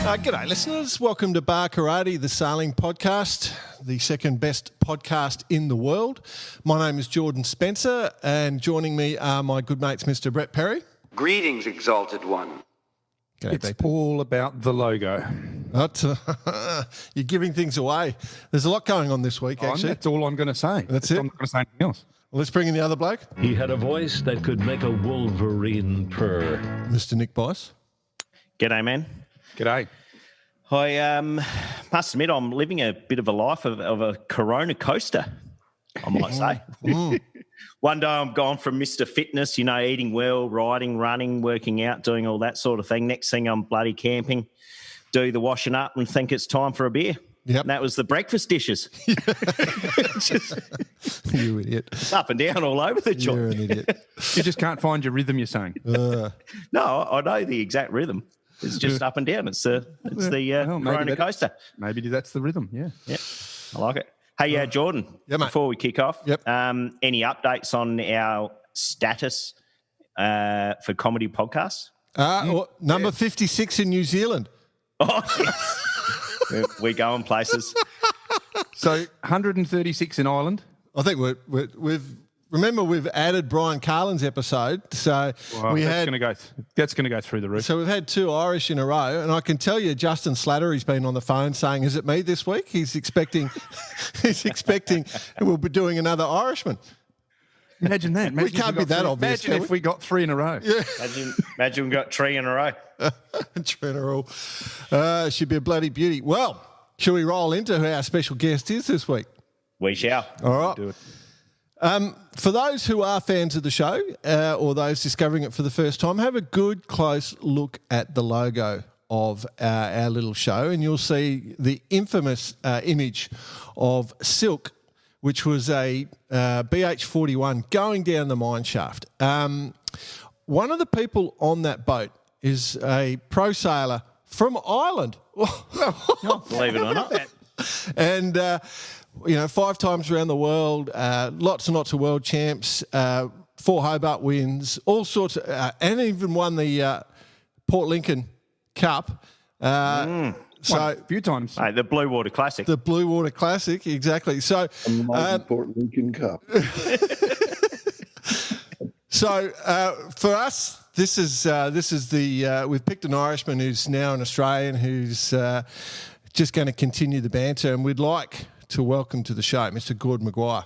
G'day, listeners. Welcome to Bar Karate, the sailing podcast, the second best podcast in the world. My name is Jordan Spencer, and joining me are my good mates, Mr. Brett Perry. Greetings, Exalted One. G'day, It's people. all about the logo. You're giving things away. There's a lot going on this week, actually. That's all I'm going to say. That's it? I'm not going to say anything else. Well, let's bring in the other bloke, He had a voice that could make a wolverine purr. Mr. Nick Bice. G'day, man. G'day. I must admit I'm living a bit of a life of a Corona coaster, I might say. One day I'm gone from Mr. Fitness, eating well, riding, running, working out, doing all that sort of thing. Next thing I'm bloody camping, do the washing up and think it's time for a beer. Yep. And that was the breakfast dishes. You idiot. Up and down all over the joint. You're an idiot. You just can't find your rhythm, you're saying. No, I know the exact rhythm. It's just up and down. It's the Corona coaster. Maybe that's the rhythm, yeah. Yep, I like it. Hey, Jordan, Yeah, mate. before we kick off, Yep. Any updates on our status for comedy podcasts? Number 56 in New Zealand. Oh, we're going places. So 136 in Ireland. I think we've added Brian Carlin's episode, so Wow, that's going to go through the roof. So we've had two Irish in a row, and I can tell you, Justin Slattery's been on the phone saying, "Is it me this week?" He's expecting we'll be doing another Irishman. Imagine that. We can't be that obvious. Imagine if we got three in a row. Yeah, Imagine we got 3 in a row. general. Should be a bloody beauty. Well, shall we roll into who our special guest is this week? We shall. All right. Do it. For those who are fans of the show or those discovering it for the first time, have a good close look at the logo of our little show, and you'll see the infamous image of Silk, which was a BH41 going down the mine shaft. One of the people on that boat is a pro sailor from Ireland. Believe it or not. And 5 times around the world, lots and lots of world champs, 4 Hobart wins, all sorts of, and even won the Port Lincoln Cup. So a few times. Hey, the Blue Water Classic. The Blue Water Classic, exactly. So, Port Lincoln Cup. so for us, this is the we've picked an Irishman who's now an Australian who's just going to continue the banter, and we'd like to welcome to the show Mr. Gord Maguire.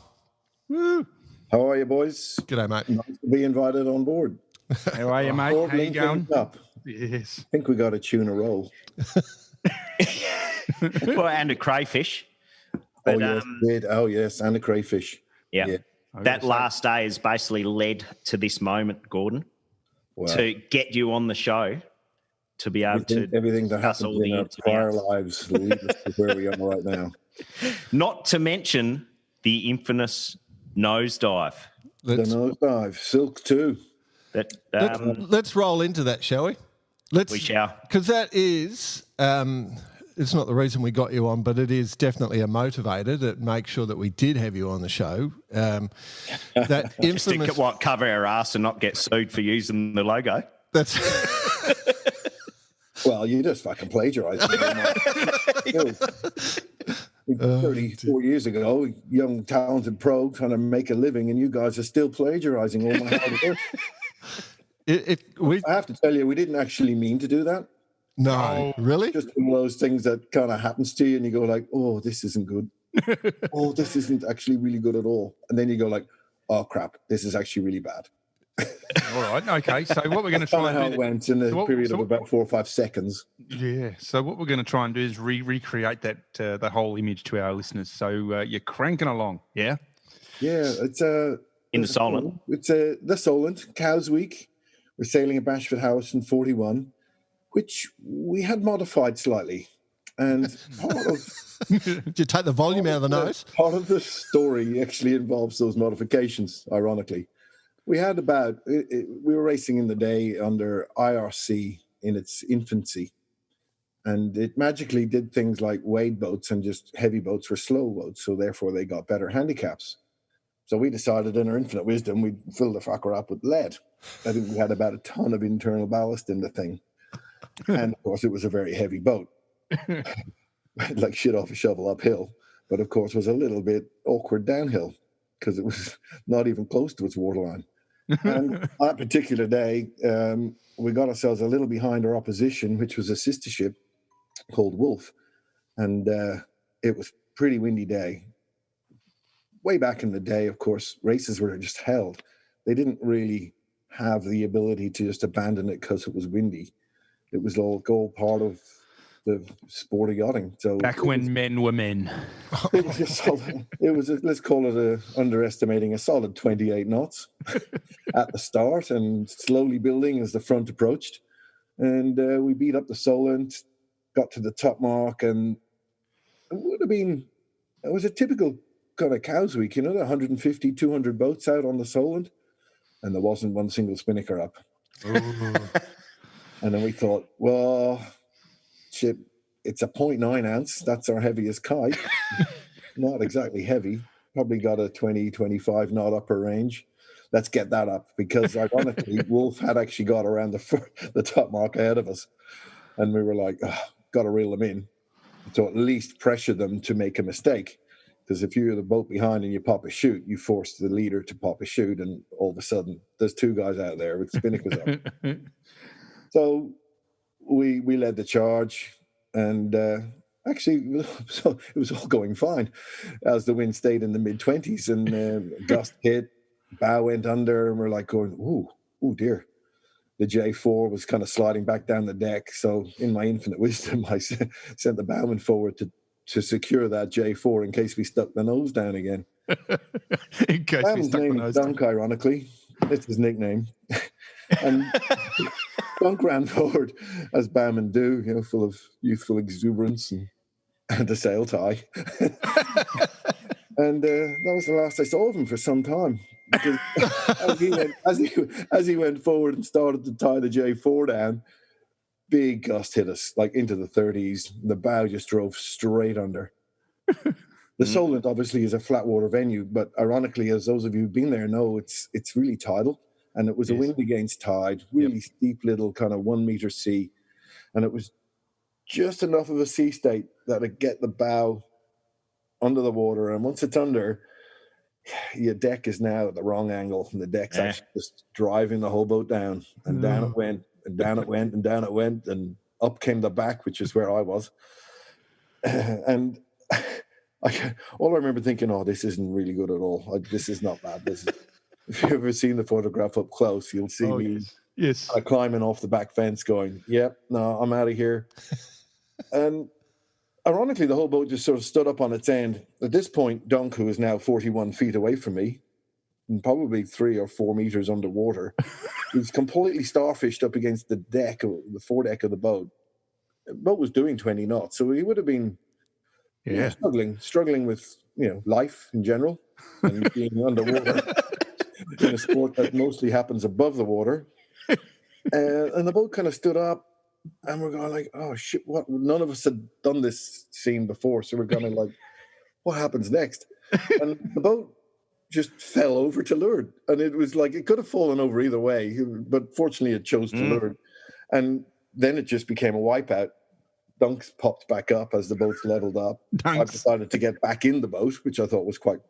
Woo. How are you, boys? G'day, mate. Nice to be invited on board. How are you, mate? Port How you Lincoln going? Cup. Yes. I think we got a tuna roll. Well, and a crayfish. Oh, yes, we did. Oh, yes, and a crayfish. Yeah. Yeah. That last day has basically led to this moment, Gordon, Wow. to get you on the show to be able to Everything that discuss happened all in the our ins and prior outs. lives lead us to where we are right now. Not to mention the infamous nosedive. The nosedive. Silk, too. That Let's roll into that, shall we? we shall. Because that is, it's not the reason we got you on, but it is definitely a motivator that makes sure that we did have you on the show. That Just to infamous... cover our ass and not get sued for using the logo. That's... Well, you just fucking plagiarized. 34 years ago, young, talented pro trying to make a living, and you guys are still plagiarizing all my hard work. I have to tell you, we didn't actually mean to do that. No, really? Just one of those things that kind of happens to you, and you go like, "Oh, this isn't good. Oh, this isn't actually really good at all." And then you go like, "Oh crap, this is actually really bad." All right. Okay. So what we're going to That's kind try of how and it do... went in a period of about 4 or 5 seconds. Yeah. So what we're going to try and do is recreate that the whole image to our listeners. So you're cranking along, yeah? Yeah, it's In the Solent. It's the Solent Cows Week. We're sailing at Bashford House in 41, which we had modified slightly. And part of Did you take the volume out of the nose? part of the story actually involves those modifications, ironically. We had we were racing in the day under IRC in its infancy. And it magically did things like wade boats, and just heavy boats were slow boats. So therefore they got better handicaps. So we decided in our infinite wisdom, we'd fill the fucker up with lead. I think we had about a ton of internal ballast in the thing. And of course, it was a very heavy boat, like shit off a shovel uphill. But of course, was a little bit awkward downhill because it was not even close to its waterline. And that particular day, we got ourselves a little behind our opposition, which was a sister ship called Wolf. And it was a pretty windy day. Way back in the day, of course, races were just held. They didn't really have the ability to just abandon it because it was windy. It was all part of the sport of yachting. So Back when men were men. it was let's call it underestimating a solid 28 knots at the start, and slowly building as the front approached. And we beat up the Solent, got to the top mark, and it was a typical kind of cows week, 150, 200 boats out on the Solent, and there wasn't one single spinnaker up. And then we thought, well, shit, it's a 0.9 ounce. That's our heaviest kite. Not exactly heavy. Probably got a 20, 25 knot upper range. Let's get that up, because ironically, Wolf had actually got around the top mark ahead of us. And we were like, got to reel them in to at least pressure them to make a mistake. Because if you're the boat behind and you pop a chute, you force the leader to pop a chute, and all of a sudden there's two guys out there with spinnakers up. So we led the charge, and actually so it was all going fine as the wind stayed in the mid-20s, and gust hit, bow went under, and we're like going, ooh dear. The J4 was kind of sliding back down the deck. So in my infinite wisdom, I sent the bowman forward to secure that J4 in case we stuck the nose down again. In case we stuck the nose down. Dunk, ironically. It's his nickname. And Dunk ran forward, as bowmen do, full of youthful exuberance and a sail tie. And that was the last I saw of him for some time. Because as he went forward and started to tie the J4 down, big gust hit us, like into the 30s. The bow just drove straight under. The Solent obviously is a flat water venue, but ironically, as those of you who've been there know, it's really tidal, and it was a wind against tide, really steep little kind of 1 meter sea, and it was just enough of a sea state that it get the bow under the water, and once it's under, your deck is now at the wrong angle, and the deck's actually just driving the whole boat down, and down it went, and down it went, and down it went, and up came the back, which is where I was. And all I remember thinking, this isn't really good at all. This is not bad. If you've ever seen the photograph up close, you'll see me climbing off the back fence going, no, I'm out of here. And ironically, the whole boat just sort of stood up on its end. At this point, Dunk, who is now 41 feet away from me, and probably 3 or 4 meters underwater, was completely starfished up against the foredeck of the boat. The boat was doing 20 knots, so he would have been struggling with life in general and being underwater in a sport that mostly happens above the water. And the boat kind of stood up. And we're going like, oh, shit, what? None of us had done this scene before. So we're going to like, what happens next? And the boat just fell over to leeward. And it was like, it could have fallen over either way. But fortunately, it chose to leeward. And then it just became a wipeout. Dunks popped back up as the boats leveled up. I decided to get back in the boat, which I thought was quite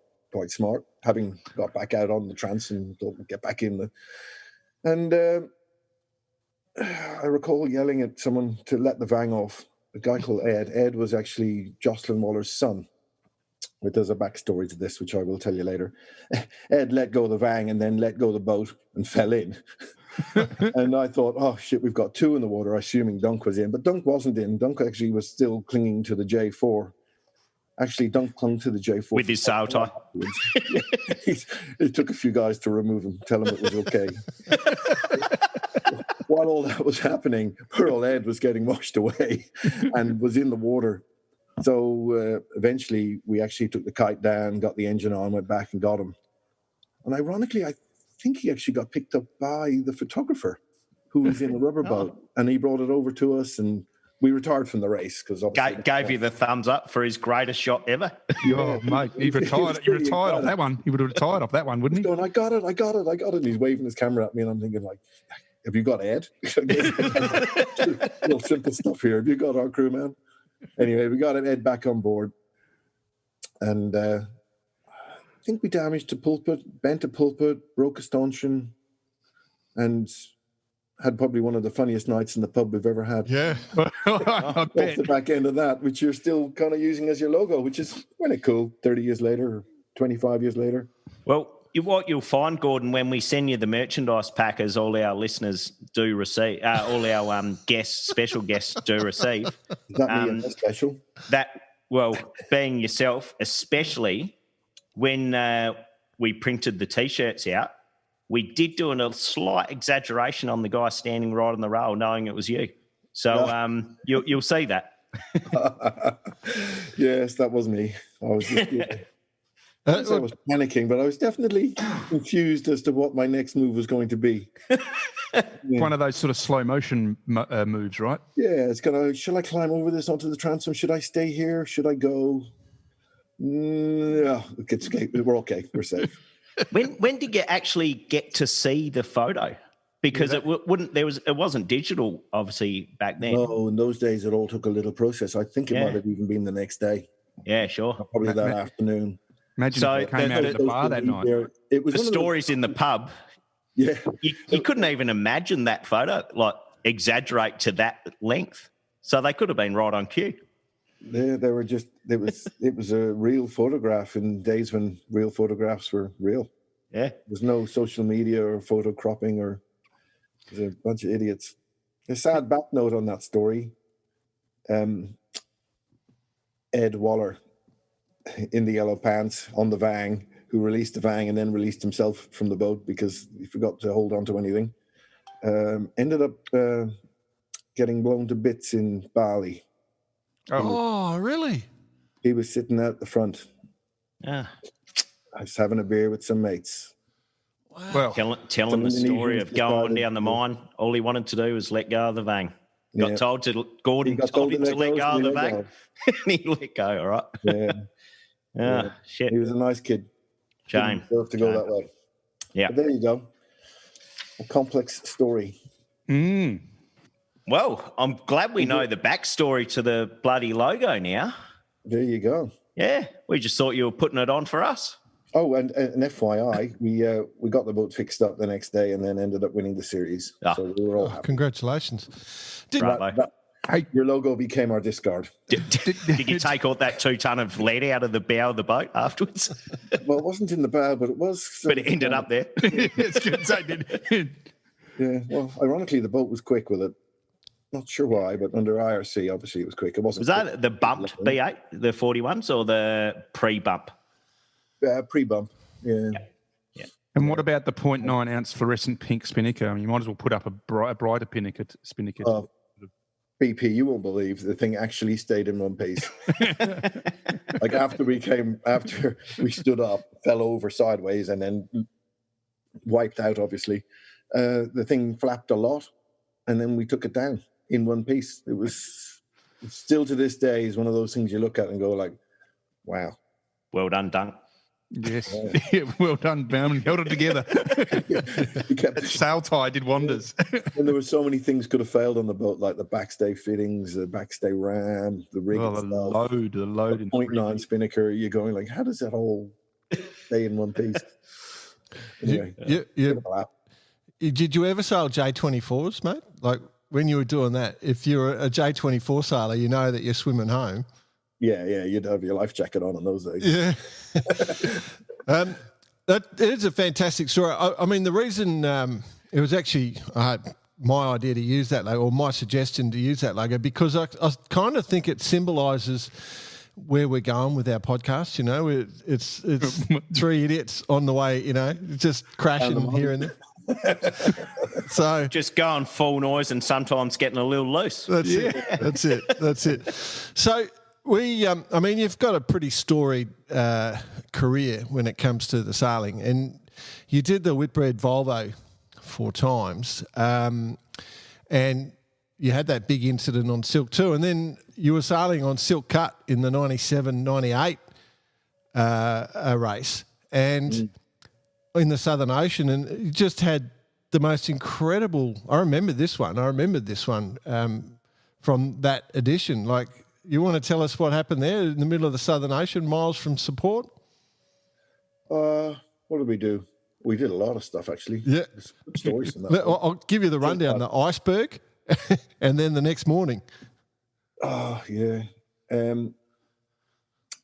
smart, having got back out on the trance and thought we'd get back in. And I recall yelling at someone to let the vang off. A guy called Ed. Ed was actually Jocelyn Waller's son. There's a backstory to this, which I will tell you later. Ed let go of the vang and then let go of the boat and fell in. And I thought, oh, shit, we've got 2 in the water, assuming Dunk was in. But Dunk wasn't in. Dunk actually was still clinging to the J4. Actually, Dunk clung to the J4. With his sail tie. It took a few guys to remove him, tell him it was okay. While all that was happening, poor old Ed was getting washed away and was in the water. So eventually we actually took the kite down, got the engine on, went back and got him. And ironically, I think he actually got picked up by the photographer who was in a rubber boat, and he brought it over to us, and we retired from the race because gave you the thumbs up for his greatest shot ever. Oh, mate, he retired off that one. He would have retired off that one, wouldn't he? He's going, I got it. And he's waving his camera at me, and I'm thinking like, have you got Ed? Little simple stuff here. Have you got our crew, man? Anyway, we got Ed back on board. And I think we damaged a pulpit, bent a pulpit, broke a stanchion, and had probably one of the funniest nights in the pub we've ever had. Yeah. I Off bet. the back end of that, which you're still kind of using as your logo, which is kind of cool 30 years later or 25 years later. Well, what you'll find, Gordon, when we send you the merchandise pack, as all our listeners do receive, all our guests, special guests do receive. Is that me a special? Well, being yourself, especially when we printed the T-shirts out, we did do a slight exaggeration on the guy standing right on the rail, knowing it was you. So you'll see that. Yes, that was me. I was just, I was panicking, but I was definitely confused as to what my next move was going to be. One of those sort of slow motion moves, right? Yeah, it's kind of, should I climb over this onto the transom? Should I stay here? Should I go? No, we're okay. We're safe. When did you actually get to see the photo? Because it wasn't digital, obviously, back then. No, in those days it all took a little process. I think it might have even been the next day. Yeah, sure. Probably that afternoon. Imagine if it came out of the bar that night. It was the stories in the pub. Yeah. You couldn't even imagine that photo, like exaggerate to that length. So they could have been right on cue. Yeah, they were just, it was a real photograph in days when real photographs were real. Yeah. There's no social media or photo cropping or there's a bunch of idiots. A sad back note on that story. Ed Waller in the yellow pants on the Vang, who released the Vang and then released himself from the boat because he forgot to hold on to anything, ended up getting blown to bits in Bali. Oh, really? He was sitting out the front. Yeah. I was having a beer with some mates. Well, Telling the story of going down the mine. All he wanted to do was let go of the Vang. Gordon told him to let go of the Vang. And he let go, all right? Yeah. Shit. He was a nice kid. Shame. Didn't deserve to go that way. Yeah. But there you go. A complex story. Well, I'm glad we know the backstory to the bloody logo now. There you go. Yeah. We just thought you were putting it on for us. Oh, and an FYI, we got the boat fixed up the next day and then ended up winning the series. So we were all happy. Congratulations. Your logo became our discard. Did you take all that 2 ton of lead out of the bow of the boat afterwards? Well, it wasn't in the bow, but it was. But it ended up there. Yeah. Well, ironically, the boat was quick with it. Not sure why, but under IRC, obviously, it was quick. It wasn't. Was that the bumped B8, the 41s, or the pre-bump? Pre-bump. Yeah. And what about the 0.9 ounce fluorescent pink spinnaker? I mean, you might as well put up a brighter spinnaker. BP, you won't believe the thing actually stayed in one piece. Like after we stood up, fell over sideways, and then wiped out. Obviously, the thing flapped a lot, and then we took it down in one piece. It was still to this day is one of those things you look at and go like, "Wow, well done, Dunk." Yes, well done, Bowman. Held it together. That sail tie did wonders. And there were so many things could have failed on the boat, like the backstay fittings, the backstay ram, the rig itself, the load, the 0.9 spinnaker. You're going like, how does that all stay in one piece? Anyway, did you ever sail J24s, mate? Like when you were doing that, if you're a J24 sailor, you know that you're swimming home. Yeah, you'd have your life jacket on in those days. Yeah. That is a fantastic story. I mean, the reason it was actually my idea to use that logo, or my suggestion to use that logo, because I kind of think it symbolises where we're going with our podcast. You know, it's 3 idiots on the way, you know, just crashing here and there. So just going full noise and sometimes getting a little loose. That's it. So I mean, you've got a pretty storied career when it comes to the sailing, and you did the Whitbread Volvo 4 times, and you had that big incident on Silk too, and then you were sailing on Silk Cut in the 97-98 race, and in the Southern Ocean, and you just had the most incredible. I remembered this one from that edition. Like, you want to tell us what happened there in the middle of the Southern Ocean, miles from support? What did we do? We did a lot of stuff, actually. Yeah. There's good stories in that. I'll give you the rundown. The iceberg, and then the next morning. Oh, yeah.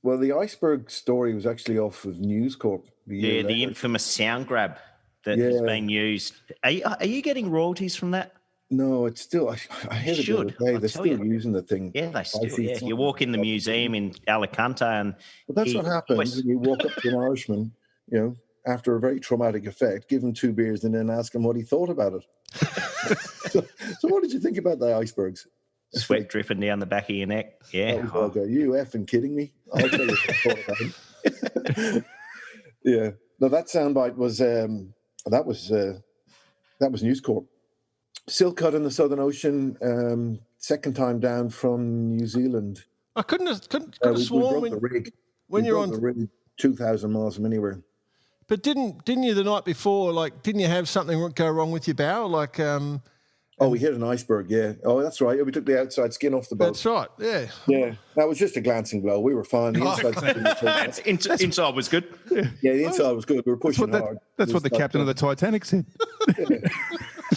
Well, the iceberg story was actually off of News Corp. The infamous sound grab that has been used. Are you getting royalties from that? No, it's still. I heard it the other day. They're still using the thing. Yeah, they still. Yeah. You walk in the museum in Alicante, and that's what happens when you walk up to an Irishman, after a very traumatic effect, give him 2 beers, and then ask him what he thought about it. so what did you think about the icebergs? Sweat dripping down the back of your neck. Yeah. Are you effing kidding me? I'll tell you what I thought about him. Yeah. No, that soundbite was that was News Corp. Silk cut in the Southern Ocean, second time down from New Zealand. I couldn't have sworn when you're on the rig 2,000 miles from anywhere. But didn't you the night before? Like, didn't you have something go wrong with your bow? Like, we hit an iceberg. Yeah. Oh, that's right. We took the outside skin off the boat. That's right. Yeah. Yeah. That was just a glancing blow. We were fine. The inside was good. Yeah, the inside was good. We were pushing hard. That's what the captain of the Titanic said. Yeah.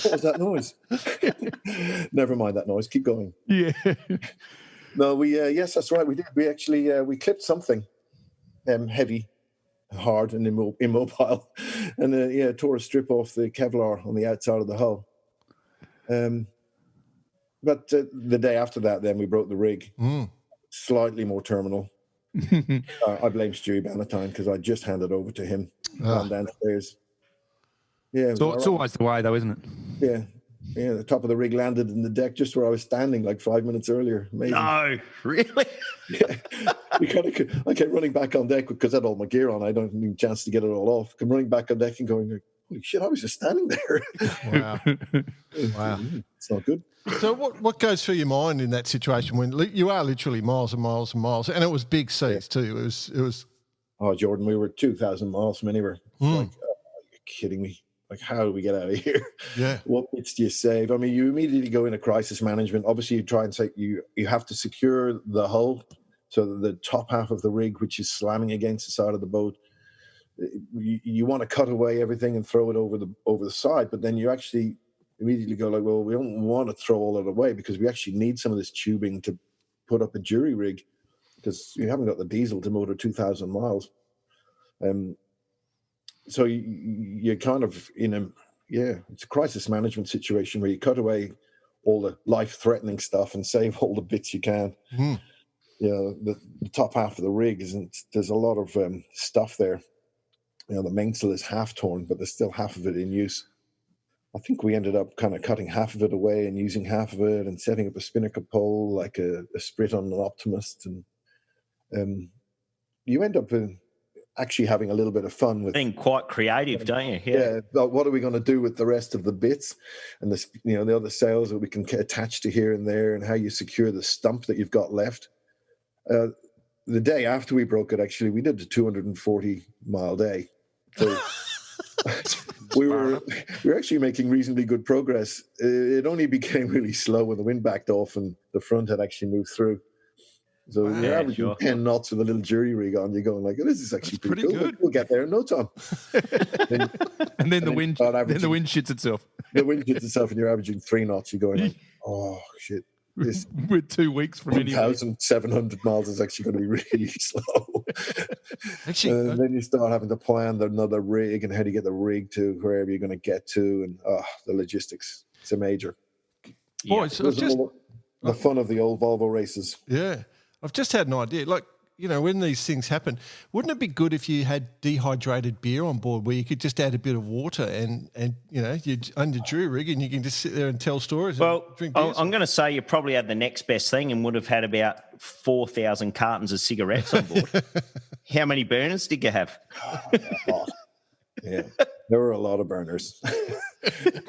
What was that noise? Never mind that noise. Keep going. Yeah. No, yes, that's right. We did. We actually we clipped something heavy, hard, and immobile, and tore a strip off the Kevlar on the outside of the hull. But the day after that, then we broke the rig, slightly more terminal. I blame Stewie Bannatyne because I just handed over to him downstairs. Yeah, so it's always the way, though, isn't it? Yeah. The top of the rig landed in the deck just where I was standing like 5 minutes earlier. Amazing. No, really? Yeah. I kept running back on deck because I had all my gear on. I don't have a chance to get it all off. I'm running back on deck and going, holy shit, I was just standing there. Wow. It's not good. So what goes through your mind in that situation when you are literally miles and miles and miles, and it was big seas too. It was. Oh, Jordan, we were 2,000 miles from anywhere. Like, are you kidding me? Like, how do we get out of here? Yeah. What bits do you save? I mean, you immediately go into crisis management. Obviously, you try and say you have to secure the hull, so that the top half of the rig, which is slamming against the side of the boat, you want to cut away everything and throw it over the side. But then you actually immediately go like, well, we don't want to throw all of it away because we actually need some of this tubing to put up a jury rig because you haven't got the diesel to motor 2,000 miles. So you're kind of it's a crisis management situation where you cut away all the life-threatening stuff and save all the bits you can. The top half of the rig there's a lot of stuff there. The mainsail is half torn, but there's still half of it in use. I think we ended up kind of cutting half of it away and using half of it and setting up a spinnaker pole like a sprit on an Optimist. And you end up actually having a little bit of fun with being quite creative, don't you? Yeah. What are we going to do with the rest of the bits and the other sails that we can attach to here and there, and how you secure the stump that you've got left. The day after we broke it, actually, we did a 240-mile day. So we were actually making reasonably good progress. It only became really slow when the wind backed off and the front had actually moved through. So you're averaging 10 knots with a little jury rig on. You're going like, this is actually pretty good. We'll get there in no time. and then the wind shits itself. The wind shits itself, and you're averaging 3 knots. You're going like, oh shit. We're 2 weeks from 1,700 miles is actually going to be really slow. Actually, then you start having to plan another rig and how to get the rig to wherever you're going to get to, and the logistics. It's a major. Boys, the fun of the old Volvo races. Yeah. I've just had an idea. Like, when these things happen, wouldn't it be good if you had dehydrated beer on board where you could just add a bit of water and you on your jury rig and you can just sit there and tell stories and drink beers? I'm going to say you probably had the next best thing and would have had about 4,000 cartons of cigarettes on board. How many burners did you have? Yeah, there were a lot of burners.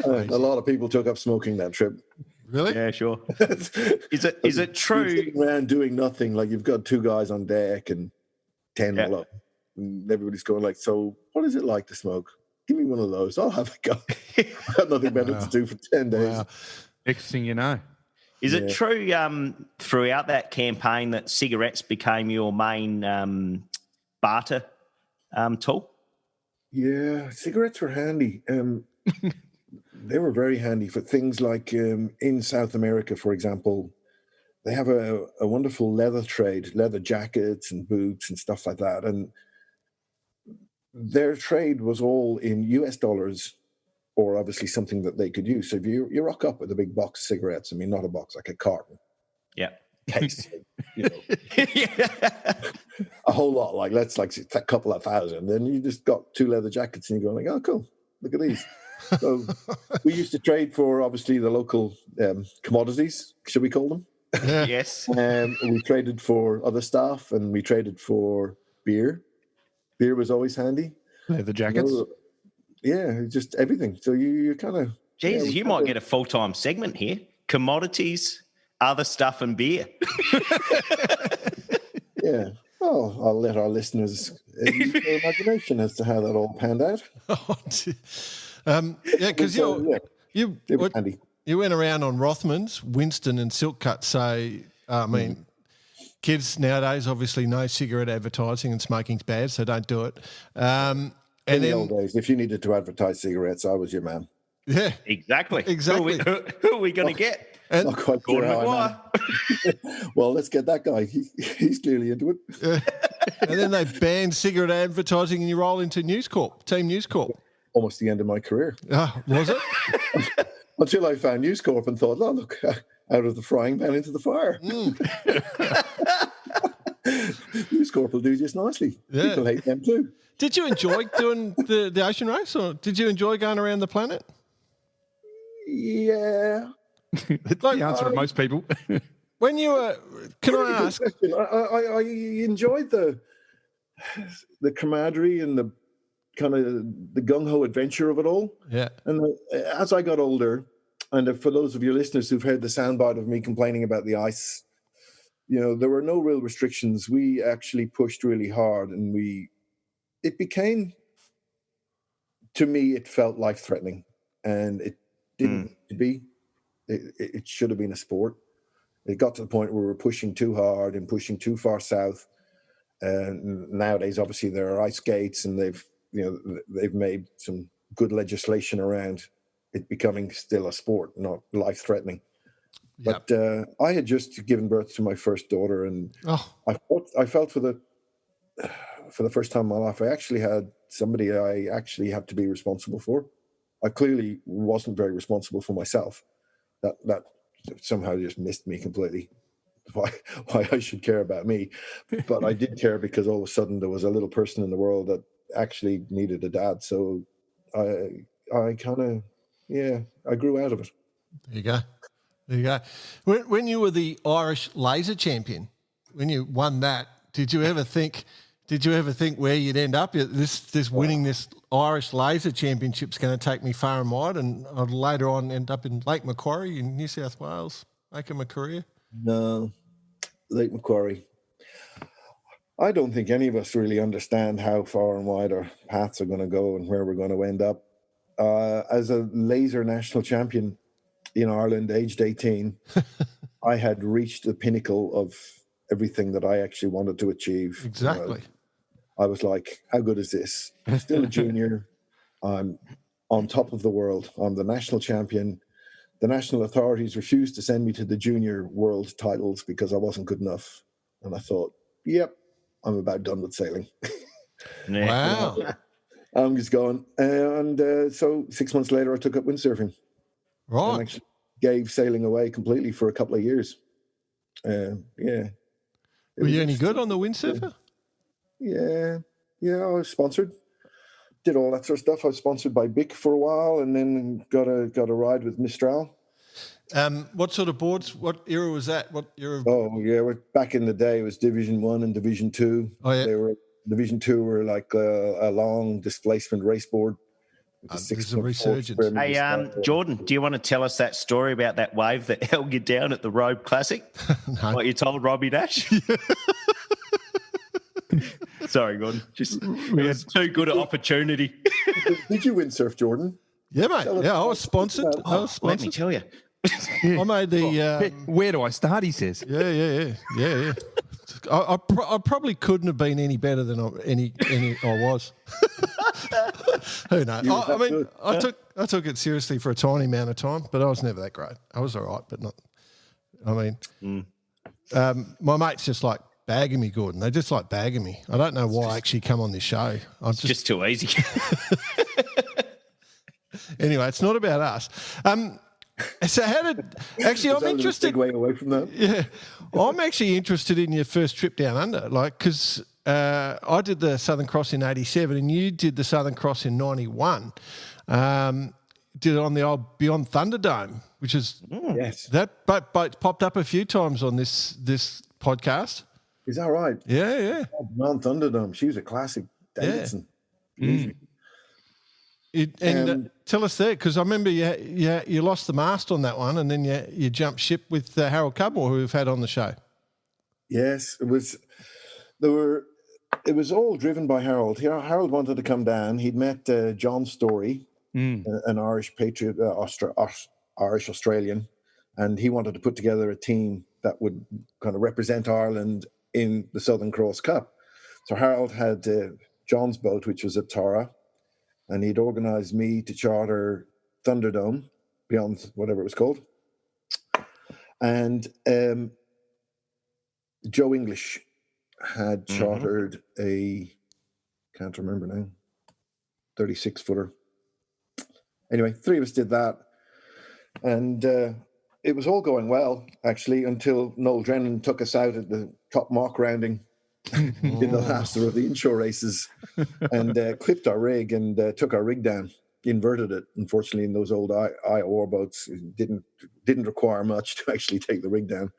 A lot of people took up smoking that trip. Really? Yeah, sure. Is it true? You're sitting around doing nothing. Like, you've got 2 guys on deck and 10 all up. And everybody's going like, so what is it like to smoke? give me one of those. I'll have a go. I've got nothing better to do for 10 days. Wow. Next thing you know. Is it true throughout that campaign that cigarettes became your main barter tool? Yeah, cigarettes were handy. They were very handy for things like in South America, for example. They have a wonderful leather trade, leather jackets and boots and stuff like that. And their trade was all in US dollars, or obviously something that they could use. So if you rock up with a big box of cigarettes, I mean, not a box, like a carton. Yeah. Case, a whole lot, like let's like a couple of thousand. Then you just got 2 leather jackets and you go like, oh, cool, look at these. So we used to trade for obviously the local commodities, should we call them? Yeah. Yes. We traded for other stuff, and we traded for beer. Beer was always handy. Leather jackets. Yeah, just everything. So you kind of... Jesus, you might get a full-time segment here. Commodities, other stuff and beer. Yeah. Oh, I'll let our listeners use their imagination as to how that all panned out. Because It was handy. you went around on Rothmans, Winston and Silkcut. So, I mean, kids nowadays obviously know cigarette advertising and smoking's bad, so don't do it. In the old days, if you needed to advertise cigarettes, I was your man. Yeah. Exactly. Exactly. Who are we going to get? And, Not quite sure Gordon how I Maguire. Well, let's get that guy. He's clearly into it. and then they banned cigarette advertising and you roll into News Corp, Team News Corp. Almost the end of my career. Was it? Until I found News Corp and thought, oh, look, out of the frying pan into the fire. News Corp will do just nicely. Yeah. People hate them too. Did you enjoy doing the ocean race, or did you enjoy going around the planet? Yeah. That's the answer to most people. When you were, can I ask? I enjoyed the camaraderie and the kind of the gung-ho adventure of it all. Yeah. And as I got older, and for those of your listeners who've heard the soundbite of me complaining about the ice, there were no real restrictions. We actually pushed really hard, and it became, to me, it felt life-threatening, and it didn't need to be. It should have been a sport. It got to the point where we were pushing too hard and pushing too far south. And nowadays, obviously, there are ice skates, and they've made some good legislation around it becoming still a sport, not life-threatening. Yep. But I had just given birth to my first daughter, and I felt for the first time in my life, I actually had somebody I actually had to be responsible for. I clearly wasn't very responsible for myself. That somehow just missed me completely. Why I should care about me, but I did care because all of a sudden there was a little person in the world that actually needed a dad. So I kind of I grew out of it. There you go. When you were the Irish laser champion, when you won that, did you ever think where you'd end up? This winning this Irish laser championship's going to take me far and wide, and I'd later on end up in Lake Macquarie in New South Wales, making my career? No, Lake Macquarie. I don't think any of us really understand how far and wide our paths are going to go and where we're going to end up. As a laser national champion in Ireland, aged 18, I had reached the pinnacle of everything that I actually wanted to achieve. Exactly. I was like, how good is this? I'm still a junior. I'm on top of the world. I'm the national champion. The national authorities refused to send me to the junior world titles because I wasn't good enough. And I thought, yep, I'm about done with sailing. Wow. I'm just going. So 6 months later, I took up windsurfing. Right. And actually gave sailing away completely for a couple of years. Were you any good on the windsurfer? Yeah, I was sponsored. Did all that sort of stuff. I was sponsored by Bic for a while, and then got a ride with Mistral. What sort of boards? What era was that? What era? Back in the day, it was Division 1 and Division 2. Oh, yeah. Division 2 were like a long displacement race board. There's a resurgence. Hey, Jordan, do you want to tell us that story about that wave that held you down at the Robe Classic? No. What you told Robbie Dash? Sorry, Gordon. It was too good an opportunity. Did you windsurf, Jordan? Yeah, mate. Yeah, I was sponsored. I was Let me sponsored. tell you. I made the. Where do I start? He says. Yeah. I probably couldn't have been any better than I was. Who knows? I mean, I took it seriously for a tiny amount of time, but I was never that great. I was all right, but not. I mean, my mates just like bagging me, Gordon. They just like bagging me. I don't know why I actually come on this show. I'm Just too easy. Anyway, it's not about us. So how did actually? I'm interested. Way away from that. Yeah, I'm actually interested in your first trip down under, like because I did the Southern Cross in '87, and you did the Southern Cross in '91. Did it on the old Beyond Thunderdome, which is Yes. that boat popped up a few times on this podcast. Is that right? Yeah. Beyond Thunderdome. She was a classic. Davidson. Tell us there, because I remember you lost the mast on that one, and then you jumped ship with Harold Cudmore, who we've had on the show. Yes, it was. It was all driven by Harold. Harold wanted to come down. He'd met John Story, an Irish patriot, Irish Australian, and he wanted to put together a team that would kind of represent Ireland in the Southern Cross Cup. So Harold had John's boat, which was at Tara, and he'd organised me to charter Thunderdome, Beyond whatever it was called, and Joe English had chartered can't remember now, 36-footer. Anyway, three of us did that, and it was all going well, actually, until Noel Drennan took us out at the top mark rounding in the last of the inshore races and clipped our rig and took our rig down, inverted it. Unfortunately, in those old IOR boats, it didn't require much to actually take the rig down.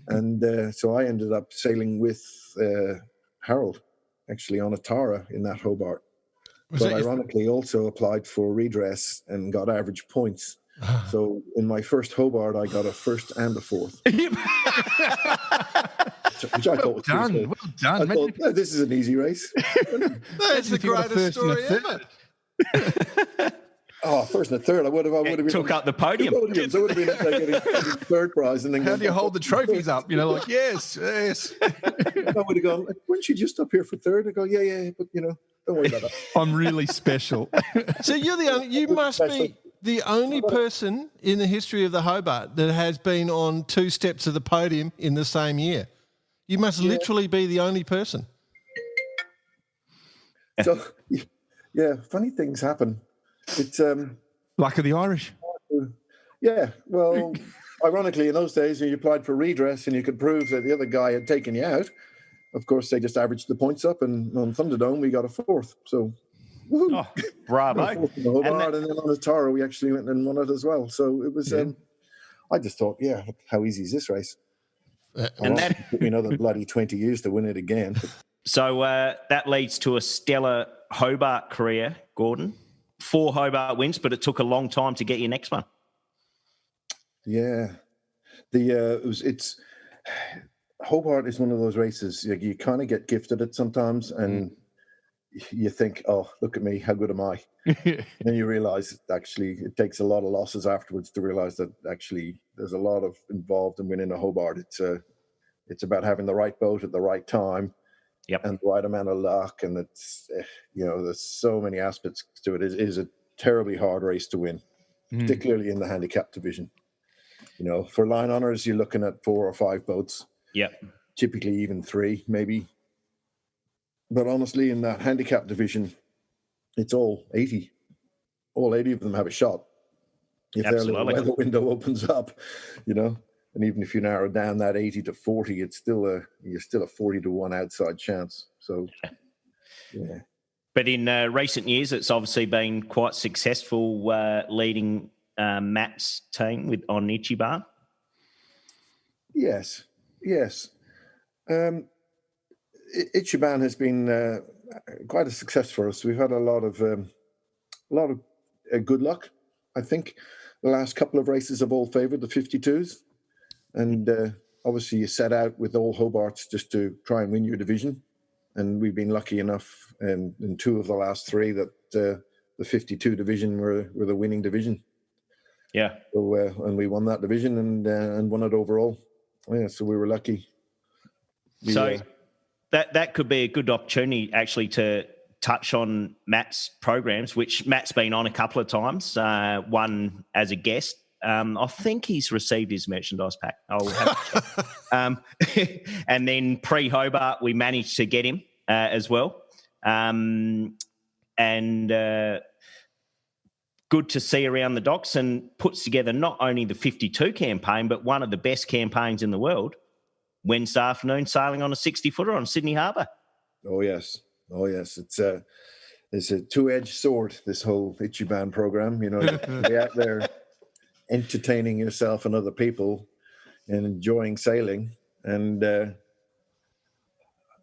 And so I ended up sailing with Harold, actually, on a Tara in that Hobart. But ironically, also applied for redress and got average points. So in my first Hobart, I got a first and a fourth. Which I thought was Well done. I thought, this is an easy race. That's the greatest story ever. Oh, first and a third. I would have been took up the podium. I would have been getting third prize, and then How do you hold the trophies up? Like yes. I would have gone. Weren't you just up here for third? I go, yeah, but don't worry about that. I'm really special. So you must be the only person in the history of the Hobart that has been on two steps of the podium in the same year. You must literally be the only person. So, yeah, funny things happen. It's Luck of the Irish. Yeah, well, ironically, in those days, when you applied for redress and you could prove that the other guy had taken you out, of course, they just averaged the points up, and on Thunderdome, we got a fourth. So, woohoo. Oh, bravo. And then on the Tara, we actually went and won it as well. So it was, I just thought, how easy is this race? And that took me another bloody 20 years to win it again. So that leads to a stellar Hobart career, Gordon. 4 Hobart wins, but it took a long time to get your next one. Yeah, it's Hobart is one of those races you kind of get gifted it sometimes, and you think, oh, look at me, how good am I? Then you realise actually it takes a lot of losses afterwards to realise that actually there's a lot of involved in winning a Hobart. It's about having the right boat at the right time, and the right amount of luck, and it's there's so many aspects to it. It is a terribly hard race to win, particularly in the handicap division. For line honours, you're looking at 4 or 5 boats. Yep. Typically even 3, maybe. But honestly, in that handicap division, it's all 80. All 80 of them have a shot. If their little weather window opens up, and even if you narrow down that 80 to 40, you're still a 40 to 1 outside chance. So, yeah. But in recent years, it's obviously been quite successful leading Matt's team on Ichiban. Yes. Ichiban has been quite a success for us. We've had a lot of good luck. I think the last couple of races have all favoured the 52s, and obviously you set out with all Hobarts just to try and win your division, and we've been lucky enough in 2 of the last 3 that the 52 division were the winning division. Yeah. So and we won that division and won it overall. Yeah, so we were lucky. That could be a good opportunity actually to touch on Matt's programs, which Matt's been on a couple of times, one as a guest. I think he's received his merchandise pack. I'll have to check. And then pre-Hobart, we managed to get him as well. Good to see around the docks, and puts together not only the 52 campaign, but one of the best campaigns in the world. Wednesday afternoon, sailing on a 60-footer on Sydney Harbour. Oh, yes. It's a two-edged sword, this whole Ichiban program. You know, be out there entertaining yourself and other people and enjoying sailing. And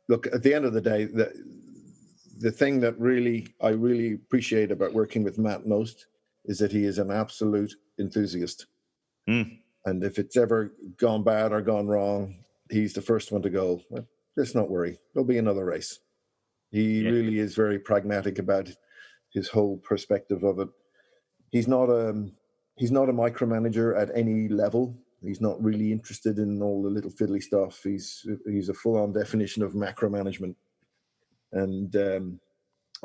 look, at the end of the day, the thing that I really appreciate about working with Matt most is that he is an absolute enthusiast. And if it's ever gone bad or gone wrong, he's the first one to go, well, let's not worry. There'll be another race. He really is very pragmatic about his whole perspective of it. He's not a micromanager at any level. He's not really interested in all the little fiddly stuff. He's a full-on definition of macro management. And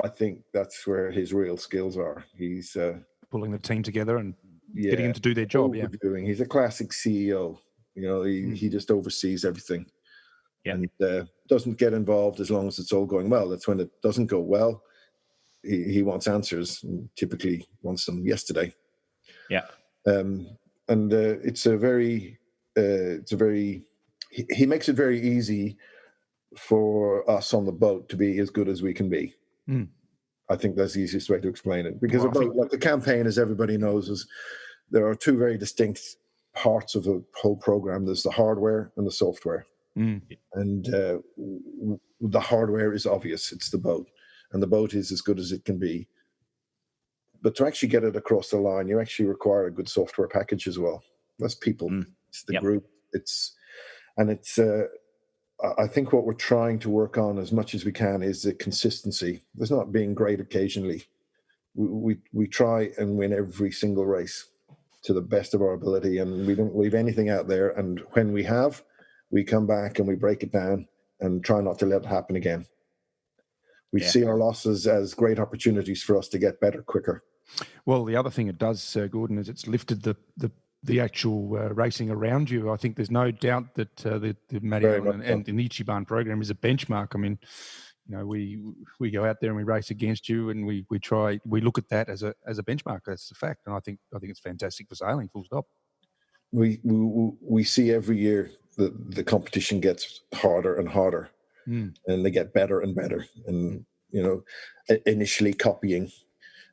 I think that's where his real skills are. He's pulling the team together and getting them to do their job. Yeah, he's a classic CEO. You know, he just oversees everything, and doesn't get involved as long as it's all going well. That's when it doesn't go well. He wants answers, and typically wants them yesterday. Yeah, it's a very he makes it very easy for us on the boat to be as good as we can be. I think that's the easiest way to explain it, because like the campaign, as everybody knows, there are two very distinct parts of the whole program. There's the hardware and the software. And the hardware is obvious. It's the boat, and the boat is as good as it can be. But to actually get it across the line, you actually require a good software package as well. That's people. It's the group. I think what we're trying to work on as much as we can is the consistency. There's not being great occasionally. We try and win every single race to the best of our ability, and we don't leave anything out there. And when we have, we come back and we break it down and try not to let it happen again. We see our losses as great opportunities for us to get better quicker. Well, the other thing it does, Gordon, is it's lifted the actual racing around you. I think there's no doubt that the Maguire and the Ichiban program is a benchmark. I mean, you know, we go out there and we race against you, and we look at that as a benchmark. That's the fact, and I think it's fantastic for sailing. Full stop. We see every year that the competition gets harder and harder, and they get better and better, and you know, initially copying,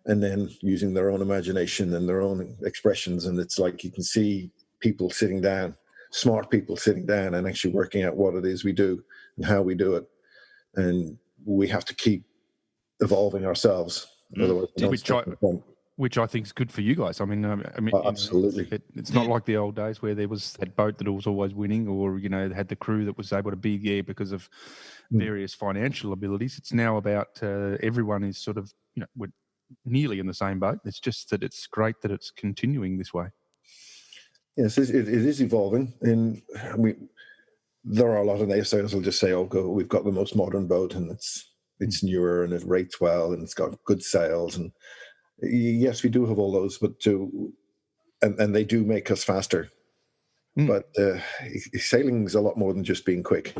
and then using their own imagination and their own expressions. And it's like you can see people sitting down, smart people sitting down and actually working out what it is we do and how we do it. And we have to keep evolving ourselves. Otherwise, which I think is good for you guys. I mean, absolutely. You know, it's not like the old days where there was that boat that was always winning, or you know, had the crew that was able to be there because of various financial abilities. It's now about everyone is sort of, you know, we're nearly in the same boat. It's just that it's great that it's continuing this way. Yes, it is evolving, and there are a lot of naysayers who'll just say, "Oh, we've got the most modern boat, and it's newer, and it rates well, and it's got good sails." And yes, we do have all those, but and they do make us faster. But sailing is a lot more than just being quick.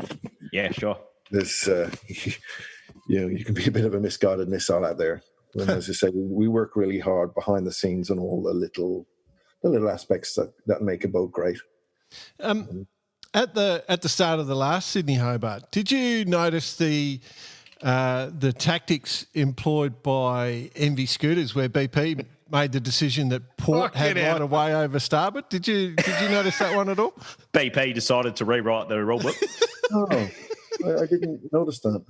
Yeah, sure. There's, you can be a bit of a misguided missile out there. And as I say, we work really hard behind the scenes on all the little aspects that make a boat great. At the start of the last Sydney Hobart, did you notice the tactics employed by Envy Scooters, where BP made the decision that port had right of way over starboard? Did you notice that one at all? BP decided to rewrite the rule book. Oh, I didn't notice that.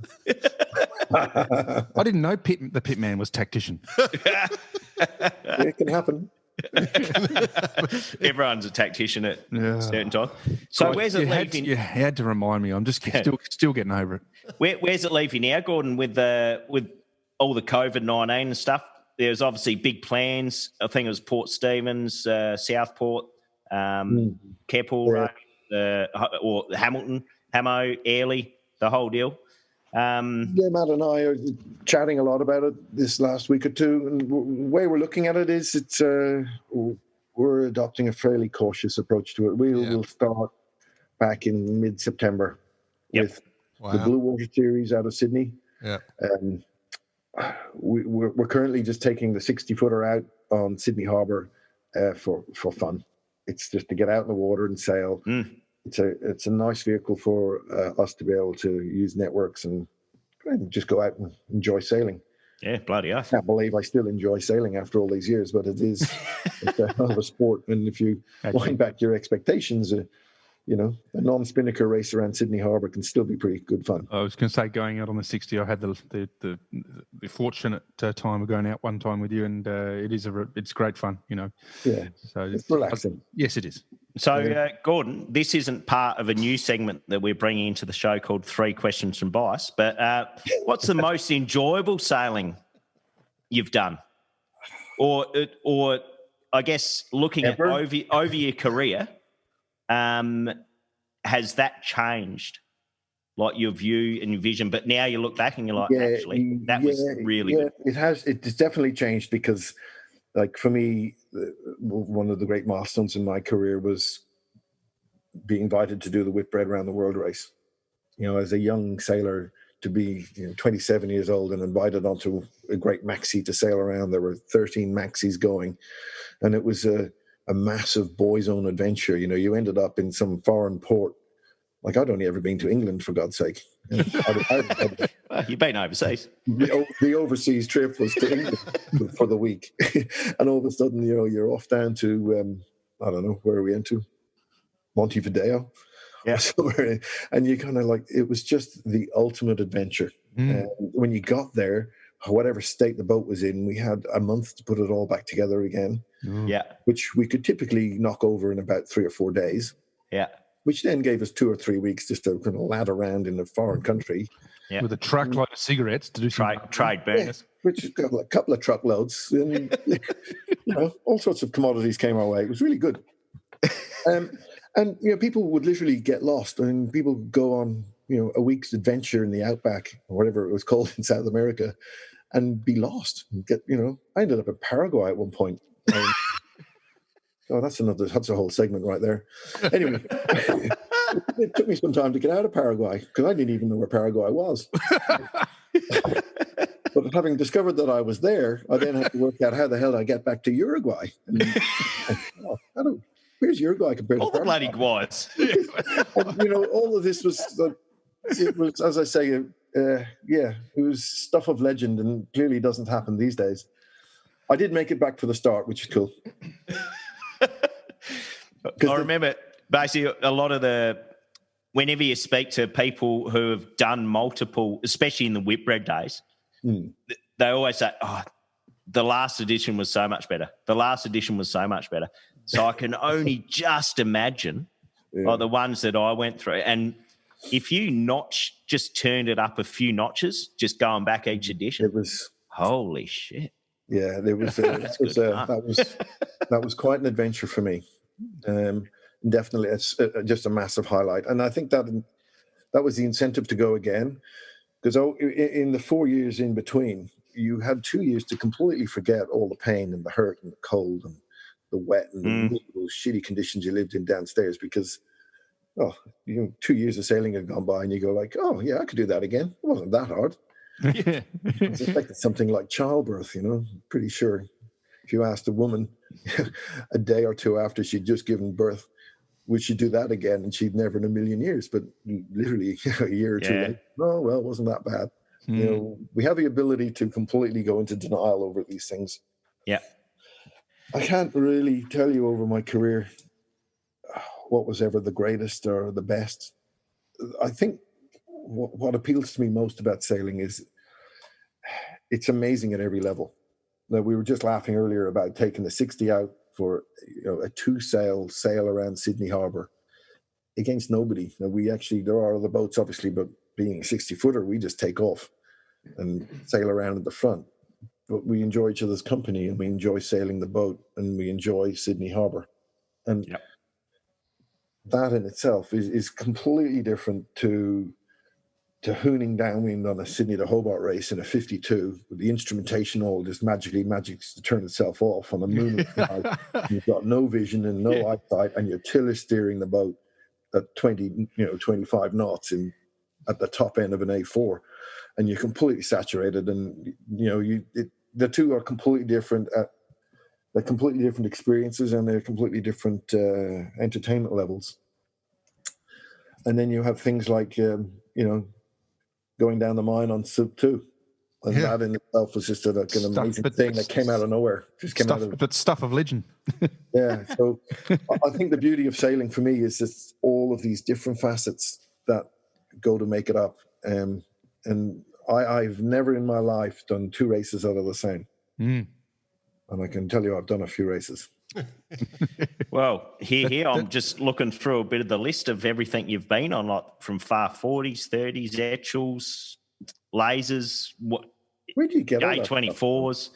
I didn't know the pit man was tactician. It can happen. Everyone's a tactician at a certain time. So God, where's it leaving? You had to remind me. I'm just still getting over it. Where's it leave you now, Gordon, with all the COVID-19 and stuff? there's obviously big plans. I think it was Port Stephens, Southport, Keppel, or Hamilton, Hamo, Airlie, the whole deal. Yeah, Matt and I are chatting a lot about it this last week or two, and the way we're looking at it is we're adopting a fairly cautious approach to it. We'll start back in mid-September with the Blue Water Series out of Sydney. Yeah. We're currently just taking the 60-footer out on Sydney Harbour for fun. It's just to get out in the water and sail. It's a nice vehicle for us to be able to use networks and just go out and enjoy sailing. Yeah, bloody oath. I can't believe I still enjoy sailing after all these years, but it's a hell of a sport. And if you wind back your expectations, a non-spinnaker race around Sydney Harbour can still be pretty good fun. I was going to say, going out on the 60, I had the fortunate time of going out one time with you, and it's great fun, Yeah, so it's relaxing. Yes, it is. So, Gordon, this isn't part of a new segment that we're bringing into the show called 3 Questions from Bice, but what's the most enjoyable sailing you've done? Or I guess looking at over your career, has that changed, like your view and your vision? But now you look back and you're like, actually, that was really good. It has. It's definitely changed because, like, for me, one of the great milestones in my career was being invited to do the Whitbread around the world race. As a young sailor, to be 27 years old and invited onto a great maxi to sail around. There were 13 maxis going, and it was a massive boys' own adventure. You ended up in some foreign port. Like, I'd only ever been to England, for God's sake. Well, you've been overseas. The overseas trip was to England for the week. And all of a sudden, you're off down to, I don't know, where are we into? Montevideo. Yeah. Somewhere. And you kind of like, it was just the ultimate adventure. When you got there, whatever state the boat was in, we had a month to put it all back together again. Yeah. Which we could typically knock over in about 3 or 4 days. Yeah. Which then gave us 2 or 3 weeks just to kind of lad around in a foreign country. Yeah. With a truckload of cigarettes to do trade burners. Which got a couple of truckloads. And, all sorts of commodities came our way. It was really good. And people would literally get lost. I mean, people go on, a week's adventure in the outback, or whatever it was called in South America, and be lost. And I ended up in Paraguay at one point. That's a whole segment right there. Anyway, it took me some time to get out of Paraguay because I didn't even know where Paraguay was. But having discovered that I was there, I then had to work out how the hell I get back to Uruguay. And, where's Uruguay compared all to the bloody guys? And, all of this was, it was, as I say, it was stuff of legend, and clearly doesn't happen these days. I did make it back for the start, which is cool. I remember basically a lot of whenever you speak to people who have done multiple, especially in the Whitbread days, they always say, the last edition was so much better. The last edition was so much better. So I can only just imagine the ones that I went through. And if you just turned it up a few notches, just going back each edition, it was holy shit. Yeah, there was that was quite an adventure for me. Definitely, it's just a massive highlight, and I think that was the incentive to go again, because in the 4 years in between, you had 2 years to completely forget all the pain and the hurt and the cold and the wet and the miserable, shitty conditions you lived in downstairs. Because 2 years of sailing had gone by, and you go like, oh yeah, I could do that again. It wasn't that hard. Yeah. I suspect it's something like childbirth, pretty sure if you asked a woman a day or two after she'd just given birth, would she do that again? And she'd never in a million years, but literally a year or two later, oh, well, it wasn't that bad. We have the ability to completely go into denial over these things. Yeah. I can't really tell you over my career what was ever the greatest or the best. I think what appeals to me most about sailing is it's amazing at every level. Now, we were just laughing earlier about taking the 60 out for a 2-sail sail around Sydney Harbour against nobody. Now, there are other boats, obviously, but being a 60-footer, we just take off and sail around at the front. but we enjoy each other's company, and we enjoy sailing the boat, and we enjoy Sydney Harbour. And that in itself is completely different to hooning downwind on a Sydney to Hobart race in a 52 with the instrumentation all just magically to turn itself off on a moon. You've got no vision and no eyesight, and you're tiller steering the boat at 25 knots at the top end of an A4, and you're completely saturated. And the two are completely different. They're completely different experiences, and they're completely different entertainment levels. And then you have things like going down the mine on Sub 2. And that in itself was just an amazing thing that came out of nowhere. But stuff of legend. Yeah. So I think the beauty of sailing for me is just all of these different facets that go to make it up. And I've never in my life done 2 races out of the same. And I can tell you I've done a few races. Well, here I'm just looking through a bit of the list of everything you've been on, like from Farr 40s, 30s, Etchells, lasers, Where'd you get A24s.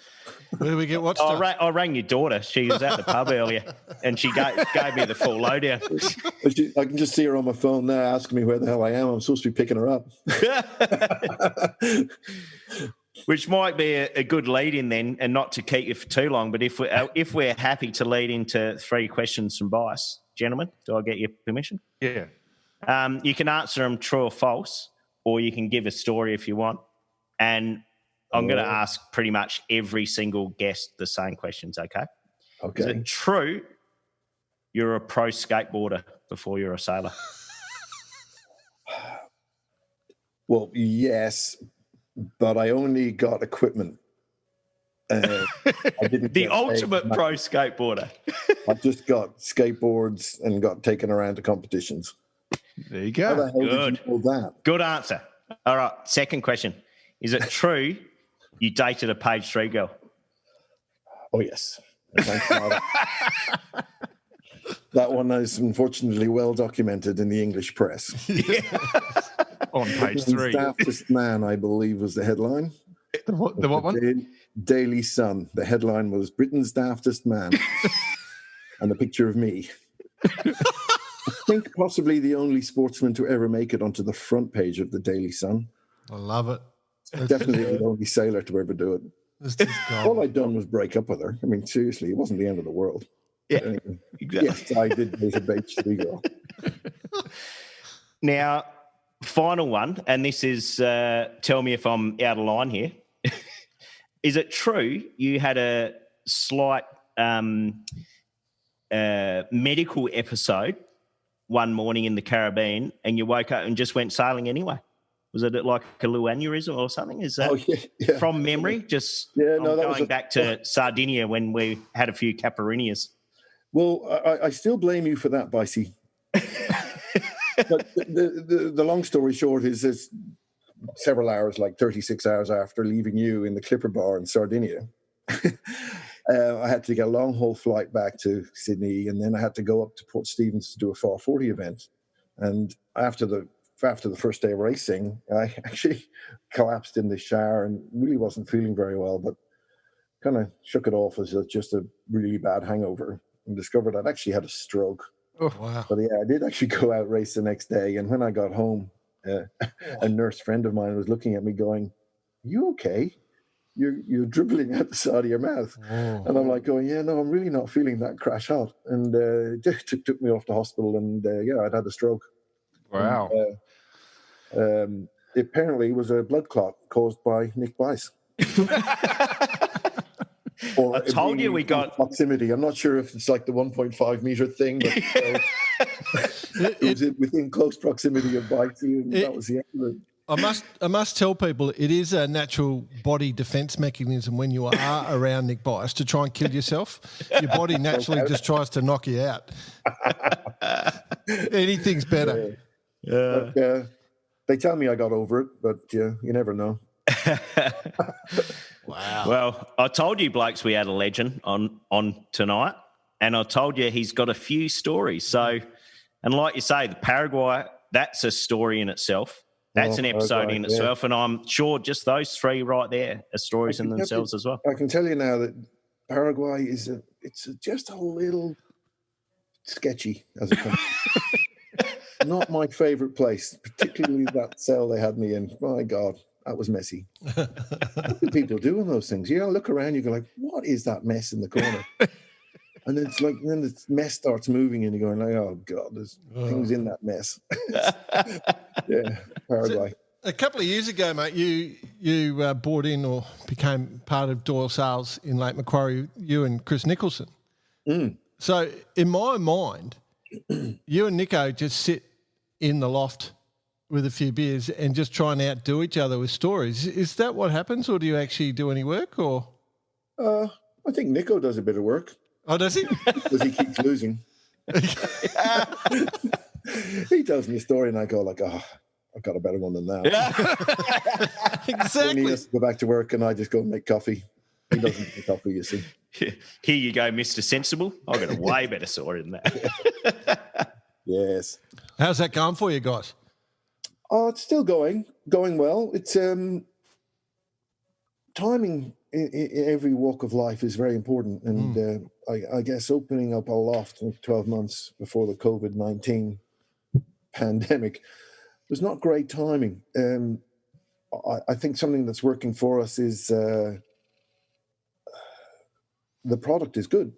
Where do we get what stuff? stuff? I rang your daughter. She was at the pub earlier, and she gave me the full lowdown. I can just see her on my phone now asking me where the hell I am. I'm supposed to be picking her up. Which might be a good lead in then, and not to keep you for too long, but if we're happy to lead into 3 questions from Bice, gentlemen, do I get your permission? Yeah. You can answer them true or false, or you can give a story if you want. And I'm going to ask pretty much every single guest the same questions, okay? Okay. Is it true you're a pro skateboarder before you're a sailor? Well, yes, but I only got equipment. I didn't the ultimate pro skateboarder. I just got skateboards and got taken around to competitions. There you go. How the hell did you know that? Good answer. All right, second question. Is it true you dated a page 3 girl? Oh, yes. That one is unfortunately well documented in the English press. On page 3. Daftest Man, I believe, was the headline. The what one? Daily Sun. The headline was Britain's Daftest Man. And a picture of me. I think possibly the only sportsman to ever make it onto the front page of the Daily Sun. I love it. Definitely the only sailor to ever do it. All I'd done was break up with her. I mean, seriously, it wasn't the end of the world. Yeah, anyway, exactly. Yes, I did date a beach 3 girl. Now, final one, and this is, tell me if I'm out of line here. Is it true you had a slight medical episode one morning in the Caribbean and you woke up and just went sailing anyway? Was it like a little aneurysm or something? Is that from memory? Just going back to Sardinia when we had a few Caparinias. Well, I still blame you for that, Bicey. But the long story short is it's several hours, like 36 hours after leaving you in the Clipper Bar in Sardinia. I had to get a long-haul flight back to Sydney, and then I had to go up to Port Stephens to do a Farr 40 event. And after the first day of racing, I actually collapsed in the shower and really wasn't feeling very well, but kind of shook it off as just a really bad hangover and discovered I'd actually had a stroke. Oh, wow. But yeah, I did actually go out race the next day. And when I got home, a nurse friend of mine was looking at me going, "Are you okay? You're dribbling out the side of your mouth." Oh. And I'm like going, "Yeah, no, I'm really not feeling that crash hot." And took me off to hospital, and I'd had a stroke. Wow. And, it apparently was a blood clot caused by Nick Bice. I told you we got proximity. I'm not sure if it's like the 1.5 meter thing, but it was within close proximity of Bitey, and that was the end of it. I must tell people it is a natural body defense mechanism when you are around Nick Bice to try and kill yourself. Your body naturally just tries to knock you out. Anything's better. But, they tell me I got over it, but you never know. Wow. Well, I told you, blokes, we had a legend on tonight, and I told you he's got a few stories. So, and like you say, the Paraguay, that's a story in itself. That's an episode Paraguay, in itself, and I'm sure just those three right there are stories in themselves as well. I can tell you now that Paraguay is just a little sketchy as a country. Not my favourite place, particularly that cell they had me in. My God, that was messy. What do people do in those things? You look around, you go like, what is that mess in the corner? And it's like, then the mess starts moving and you're going like, oh God, there's things in that mess. Yeah, Paraguay. So, a couple of years ago, mate, you bought in or became part of Doyle Sales in Lake Macquarie, you and Chris Nicholson. Mm. So in my mind, you and Nico just sit in the loft with a few beers and just try and outdo each other with stories. Is that what happens, or do you actually do any work? Or I think Nico does a bit of work. Oh, does he? Because he keeps losing. He tells me a story and I go like, oh, I've got a better one than that. Exactly. And he has to go back to work and I just go and make coffee. He doesn't make coffee, you see. Here you go, Mr. Sensible. I've got a way better story than that. Yes. How's that going for you guys? Oh, it's still going well. It's timing in every walk of life is very important. And I guess opening up a loft 12 months before the COVID-19 pandemic was not great timing. I think something that's working for us is the product is good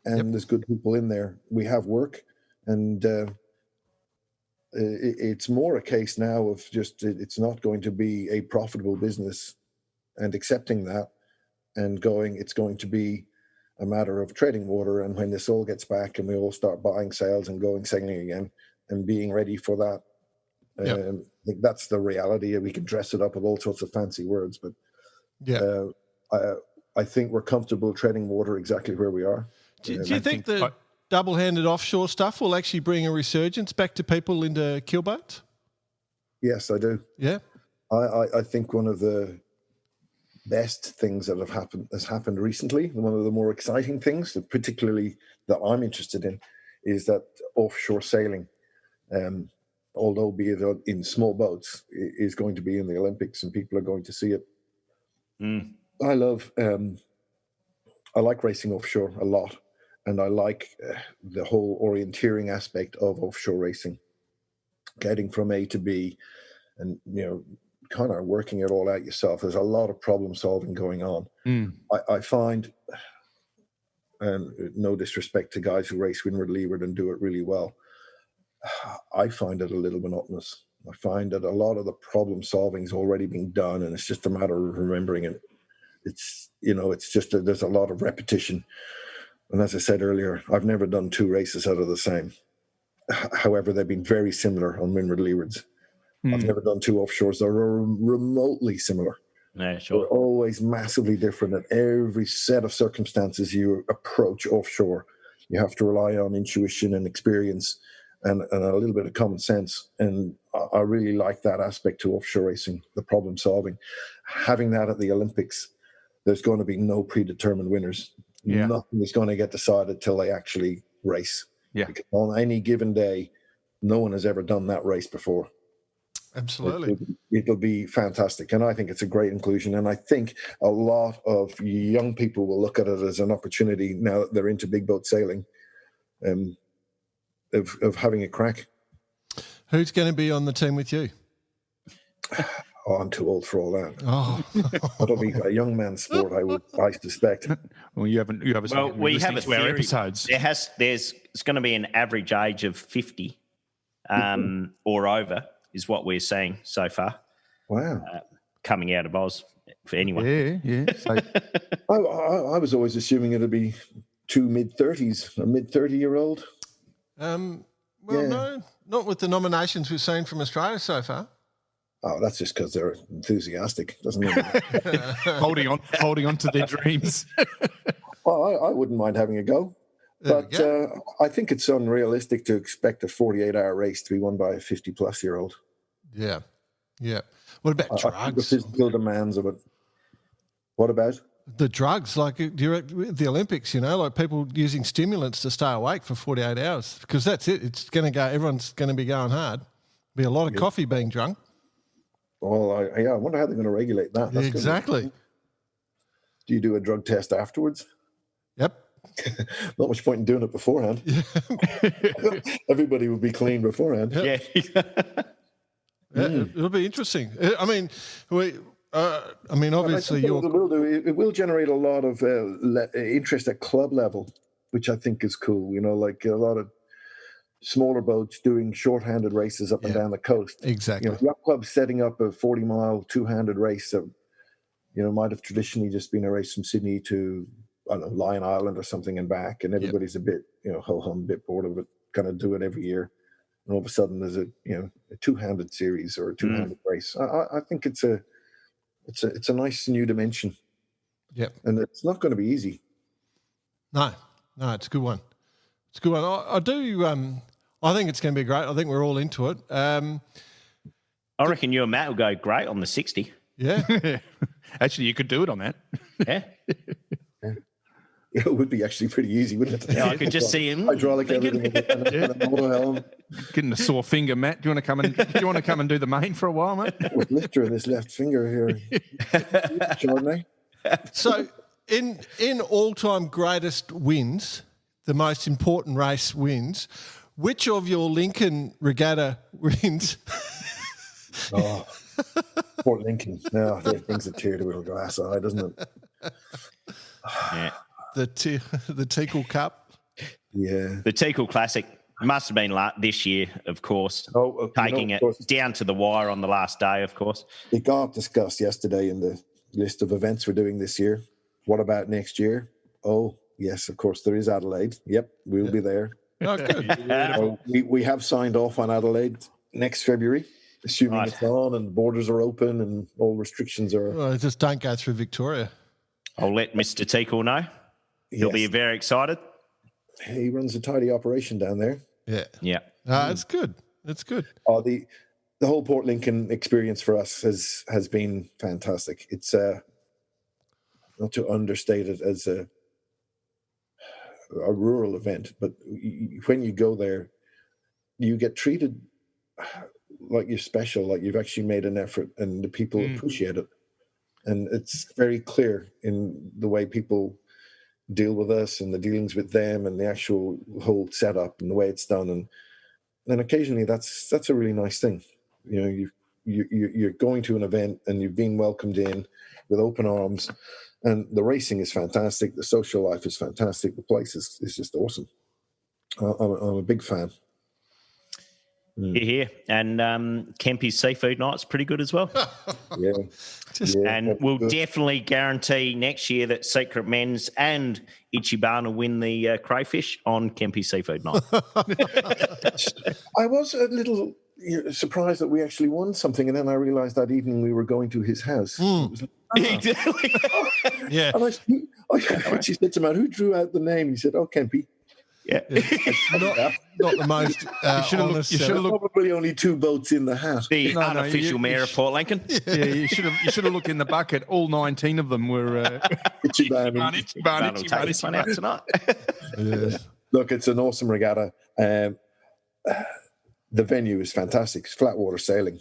and there's good people in there. We have work and it's more a case now of just it's not going to be a profitable business and accepting that and going, it's going to be a matter of treading water. And when this all gets back and we all start buying sales and going sailing again and being ready for that, I think that's the reality. We can dress it up with all sorts of fancy words, but I think we're comfortable treading water exactly where we are. Do you think the double-handed offshore stuff will actually bring a resurgence back to people into keelboats? Yes, I do. Yeah. I think one of the best things that has happened recently, one of the more exciting things, that particularly that I'm interested in, is that offshore sailing, although be it in small boats, is going to be in the Olympics and people are going to see it. Mm. I like racing offshore a lot, and I like the whole orienteering aspect of offshore racing, getting from A to B, and kind of working it all out yourself. There's a lot of problem solving going on. I find, and no disrespect to guys who race windward leeward and do it really well, I find it a little monotonous. I find that a lot of the problem solving is already being done, and it's just a matter of remembering it. It's just there's a lot of repetition. And as I said earlier, I've never done two races out of the same. However, they've been very similar on windward leewards. I've never done two offshores that are remotely similar. Yeah, sure. They're always massively different. At every set of circumstances you approach offshore, you have to rely on intuition and experience and a little bit of common sense. And I really like that aspect to offshore racing, the problem solving. Having that at the Olympics, there's going to be no predetermined winners. Yeah. Nothing is going to get decided till they actually race. Yeah. Because on any given day, no one has ever done that race before. Absolutely. It'll be fantastic. And I think it's a great inclusion. And I think a lot of young people will look at it as an opportunity now that they're into big boat sailing, of having a crack. Who's going to be on the team with you? Oh, I'm too old for all that. Oh, It'll be a young man's sport, I suspect. Well, you have we have a to our theory. episodes. It's going to be an average age of 50 or over is what we're seeing so far. Wow. Coming out of Oz for anyone. Yeah. So, I was always assuming it'd be two mid-30s, a mid-30-year-old. No, not with the nominations we've seen from Australia so far. Oh, that's just because they're enthusiastic, doesn't mean holding on to their dreams. Well, I wouldn't mind having a go. But I think it's unrealistic to expect a 48-hour race to be won by a 50-plus-year-old. Yeah. What about drugs? The physical demands of it. What about? The drugs, like you're at the Olympics, like people using stimulants to stay awake for 48 hours because that's it. It's going to go, everyone's going to be going hard. Be a lot of coffee being drunk. Well, I wonder how they're going to regulate that. That's Exactly. Do you do a drug test afterwards? Yep. Not much point in doing it beforehand. Everybody would be clean beforehand. Yeah. It'll be interesting. I mean, obviously, it will generate a lot of interest at club level, which I think is cool. You know, like a lot of smaller boats doing short-handed races up and down the coast. Exactly. You know, yacht clubs setting up a 40-mile two-handed race that, you know, might have traditionally just been a race from Sydney to, I don't know, Lion Island or something and back, and everybody's a bit, you know, ho-hum, a bit bored of it, kind of do it every year. And all of a sudden there's a two-handed series or a two-handed race. I think it's a nice new dimension. Yep. And it's not going to be easy. No, it's a good one. It's a good one. I do. I think it's going to be great. I think we're all into it. I reckon you and Matt will go great on the 60. Yeah. Actually, you could do it on that. Yeah. It would be actually pretty easy, wouldn't it? Yeah, I could just see him. Hydraulic everything and a motor helm. Getting a sore finger, Matt. Do you want to come and do the main for a while, mate? With lifter in this left finger here. Chardonnay. So, in all-time greatest wins, the most important race wins, which of your Lincoln Regatta wins? Oh, Port Lincoln. No, that brings a tear to a glass eye, doesn't it? Yeah. The Teakle Cup. Yeah. The Teakle Classic must have been this year, of course. Taking it down to the wire on the last day, of course. It got discussed yesterday in the list of events we're doing this year. What about next year? Oh, yes, of course, there is Adelaide. Yep, we'll be there. Oh, good. We have signed off on Adelaide next February, assuming it's on and borders are open and all restrictions are... Well, just don't go through Victoria. I'll let Mr. Teakle know. He'll be very excited. He runs a tidy operation down there. Yeah. Yeah. It's good. It's good. The whole Port Lincoln experience for us has been fantastic. It's not to understate it as a rural event, but when you go there, you get treated like you're special, like you've actually made an effort, and the people appreciate it. And it's very clear in the way people deal with us and the dealings with them and the actual whole setup and the way it's done. And occasionally that's a really nice thing. You know, you're going to an event and you've been welcomed in with open arms, and the racing is fantastic. The social life is fantastic. The place is just awesome. I'm a big fan. Here. And Kempy's Seafood Night's pretty good as well. Yeah. And we'll definitely guarantee next year that Secret Men's and Ichiban will win the crayfish on Kempy's Seafood Night. I was a little surprised that we actually won something, and then I realised that evening we were going to his house. It was like, Yeah. And I actually said to him, who drew out the name? He said, Kempy. Yeah. Not the most honest. You should have probably only two boats in the hat. The unofficial mayor of Port Lincoln. Yeah, you should have looked in the bucket. All 19 of them were Ichiban. We'll take this one out tonight. Yes. Look, it's an awesome regatta. The venue is fantastic. It's flat water sailing.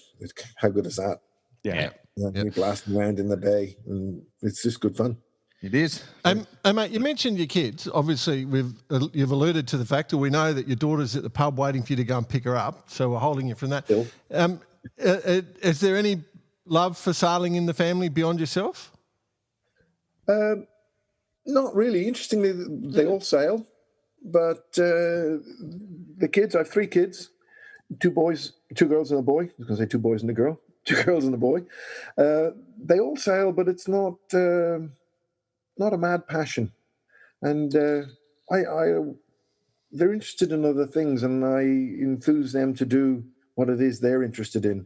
How good is that? Yeah. You blasting around in the bay, and it's just good fun. It is. And mate, you mentioned your kids. Obviously, you've alluded to the fact that we know that your daughter's at the pub waiting for you to go and pick her up. So we're holding you from that. Bill? Is there any love for sailing in the family beyond yourself? Not really. Interestingly, they all sail, but the kids. I have three kids, 2 boys, 2 girls, and a boy. I was going to say 2 boys and a girl. 2 girls and a boy. They all sail, but it's not a mad passion, and they're interested in other things, and I enthuse them to do what it is they're interested in.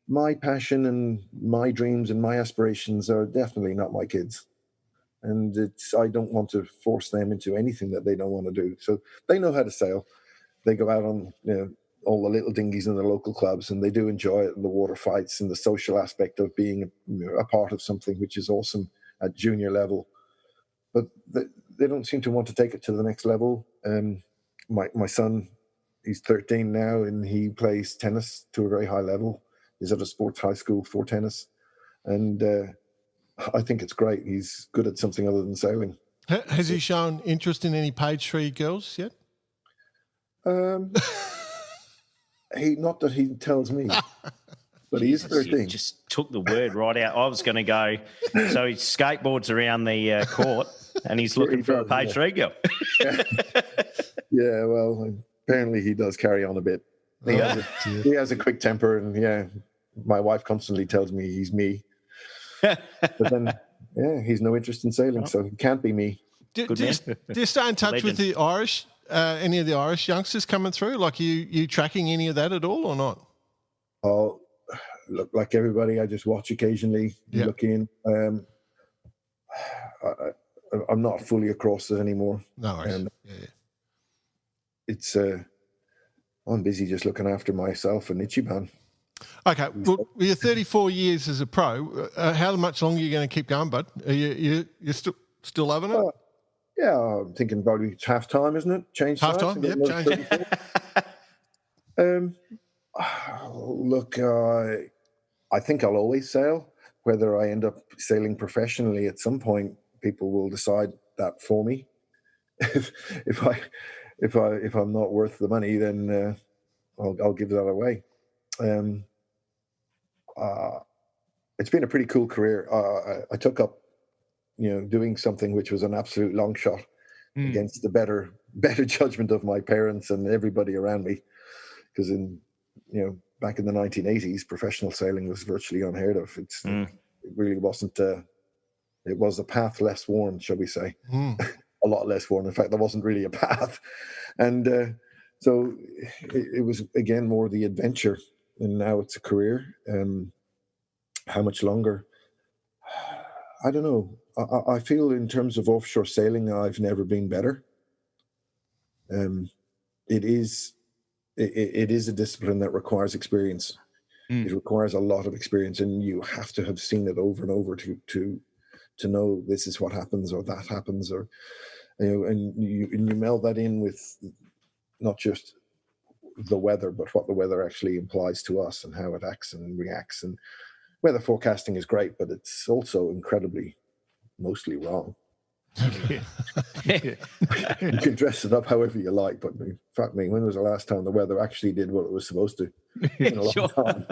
My passion and my dreams and my aspirations are definitely not my kids, and I don't want to force them into anything that they don't want to do. So they know how to sail. They go out on all the little dinghies in the local clubs, and they do enjoy it, and the water fights and the social aspect of being a part of something, which is awesome at junior level. But they don't seem to want to take it to the next level. My son, he's 13 now, and he plays tennis to a very high level. He's at a sports high school for tennis, and I think it's great. He's good at something other than sailing. Has he shown interest in any page 3 girls yet? Not that he tells me, but he is 13. You just took the word right out. I was going to go, so he skateboards around the court and he's looking for a page 3 girl. Yeah, well, apparently he does carry on a bit. He has a quick temper, and my wife constantly tells me he's me. But then, he's no interest in sailing, so he can't be me. Do you stay in touch with the Irish, any of the Irish youngsters coming through? Like you tracking any of that at all or not? Oh, look, like everybody, I just watch occasionally, look in. I'm not fully across it anymore. No worries. It's I'm busy just looking after myself and Ichiban. Okay, well, you're 34 years as a pro. How much longer are you going to keep going, bud? Are you're still loving it? Yeah, I'm thinking probably it's half time, isn't it? Change half time, yep. Change. Look, I think I'll always sail. Whether I end up sailing professionally at some point, people will decide that for me. If I'm not worth the money, then I'll give that away. It's been a pretty cool career. I took up, doing something which was an absolute long shot against the better judgment of my parents and everybody around me. Because back in the 1980s, professional sailing was virtually unheard of. It really wasn't. It was a path less worn, shall we say? A lot less worn. In fact, there wasn't really a path, and so it was again more the adventure. And now it's a career. How much longer? I don't know. I feel in terms of offshore sailing, I've never been better. It is a discipline that requires experience. It requires a lot of experience, and you have to have seen it over and over to know this is what happens or that happens, or and you meld that in with not just the weather, but what the weather actually implies to us and how it acts and reacts. And weather forecasting is great, but it's also mostly wrong. You can dress it up however you like, but in fact, when was the last time the weather actually did what it was supposed to? In a long time.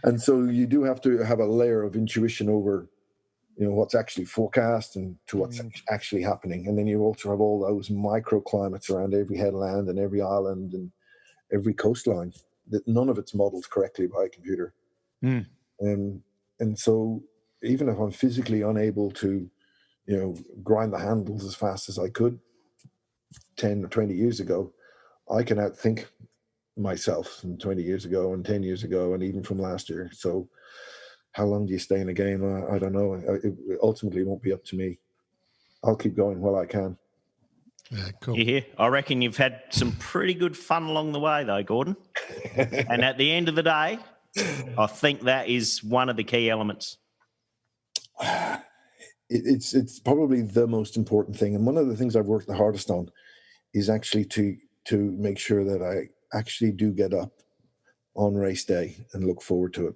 And so you do have to have a layer of intuition over, what's actually forecast and to what's actually happening. And then you also have all those microclimates around every headland and every island and every coastline that none of it's modeled correctly by a computer. And so even if I'm physically unable to, grind the handles as fast as I could 10 or 20 years ago, I can outthink myself from 20 years ago and 10 years ago and even from last year. So how long do you stay in a game? I don't know. It ultimately won't be up to me. I'll keep going while I can. Yeah, cool. You hear? I reckon you've had some pretty good fun along the way, though, Gordon. And at the end of the day, I think that is one of the key elements. It's probably the most important thing. And one of the things I've worked the hardest on is actually to make sure that I actually do get up on race day and look forward to it.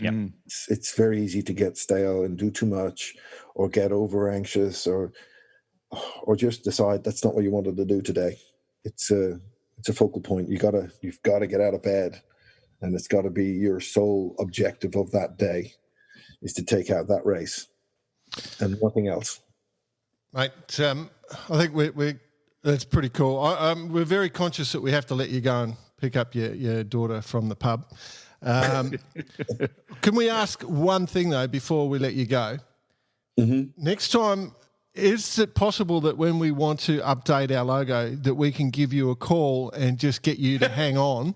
Yeah, it's very easy to get stale and do too much or get over anxious or just decide that's not what you wanted to do today. It's a focal point. You've got to get out of bed, and it's got to be your sole objective of that day is to take out that race and nothing else. Mate, I think that's pretty cool. We're very conscious that we have to let you go and pick up your daughter from the pub. Can we ask one thing, though, before we let you go? Next time, is it possible that when we want to update our logo that we can give you a call and just get you to hang on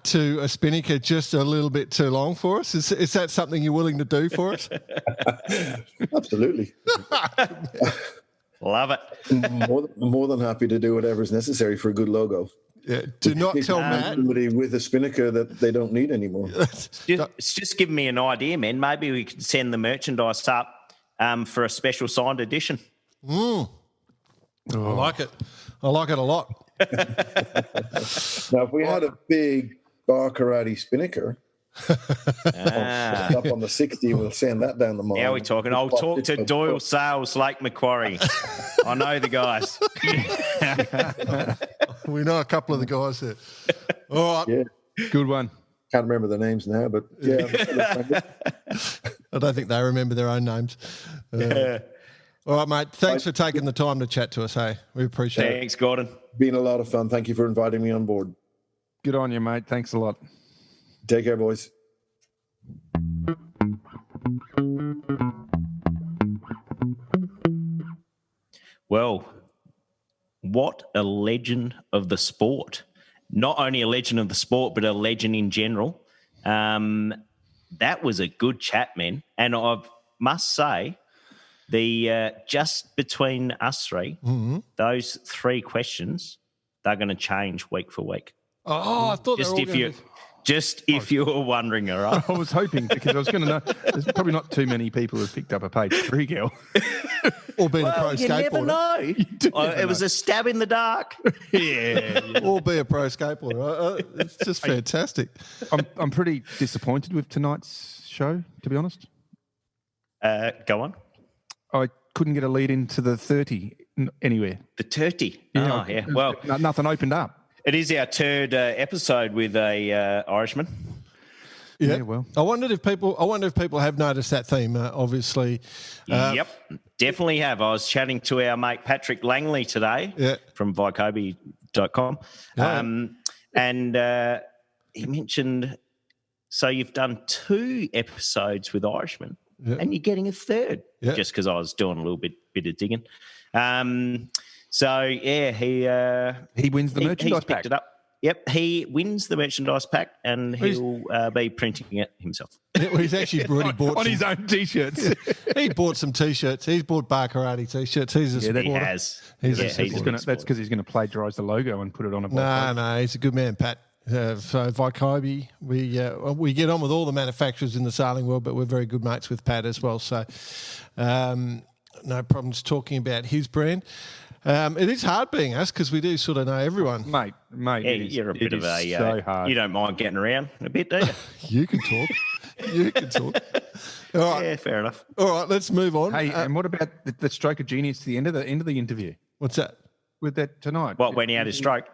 to a spinnaker just a little bit too long for us? Is that something you're willing to do for us? Absolutely. Love it. More than happy to do whatever's necessary for a good logo. Yeah, do not tell Matt. Somebody with a spinnaker that they don't need anymore. It's just giving me an idea, man. Maybe we could send the merchandise up for a special signed edition. I like it. I like it a lot. Now, if we had a big bar karate spinnaker, Up on the 60, we'll send that down the mine. Now we're talking. I'll talk to Doyle Sales, Lake Macquarie. I know the guys. We know a couple of the guys there. All right. Yeah. Good one. Can't remember the names now, but yeah. I don't think they remember their own names. All right, mate. Thanks for taking the time to chat to us, hey? We appreciate it. Thanks, Gordon. Been a lot of fun. Thank you for inviting me on board. Good on you, mate. Thanks a lot. Take care, boys. Well, what a legend of the sport. Not only a legend of the sport, but a legend in general. That was a good chat, man. And I must say, the just between us three, those three questions, they're going to change week for week. Oh, I thought Just if you were wondering, all right? I was hoping, because I was going to know. There's probably not too many people who've picked up a page 3 girl. Or been a pro you skateboarder. never know. It was a stab in the dark. Yeah. Or be a pro skateboarder. It's just fantastic. I'm pretty disappointed with tonight's show, to be honest. Go on. I couldn't get a lead into the 30 anywhere. The 30. Yeah, Oh, yeah. Well, nothing opened up. it is our third episode with a Irishman. Yeah. Well. I wonder if people have noticed that theme. Obviously. Yep, definitely have. I was chatting to our mate Patrick Langley today from Vycobi.com. And he mentioned, so you've done 2 episodes with Irishman and you're getting a third, just because I was doing a little bit of digging. So, yeah, he wins the merchandise pack. It up. Yep, he wins the merchandise pack and he'll be printing it himself. He's actually already bought on his own T-shirts. He bought some T-shirts. He's bought Bar Karate T-shirts. He's a supporter. He has. He's That's because he's going to plagiarise the logo and put it on a box. No, he's a good man, Pat. So Vycobi, we get on with all the manufacturers in the sailing world, but we're very good mates with Pat as well. So no problems talking about his brand. It is hard being us because we do sort of know everyone. Mate. Yeah, you're a bit of a... so hard. You don't mind getting around a bit, do you? You can talk. You can talk. All right. Yeah, fair enough. All right, let's move on. Hey, and what about the stroke of genius to the end of the interview? What's that? With that tonight? What, when he had his stroke?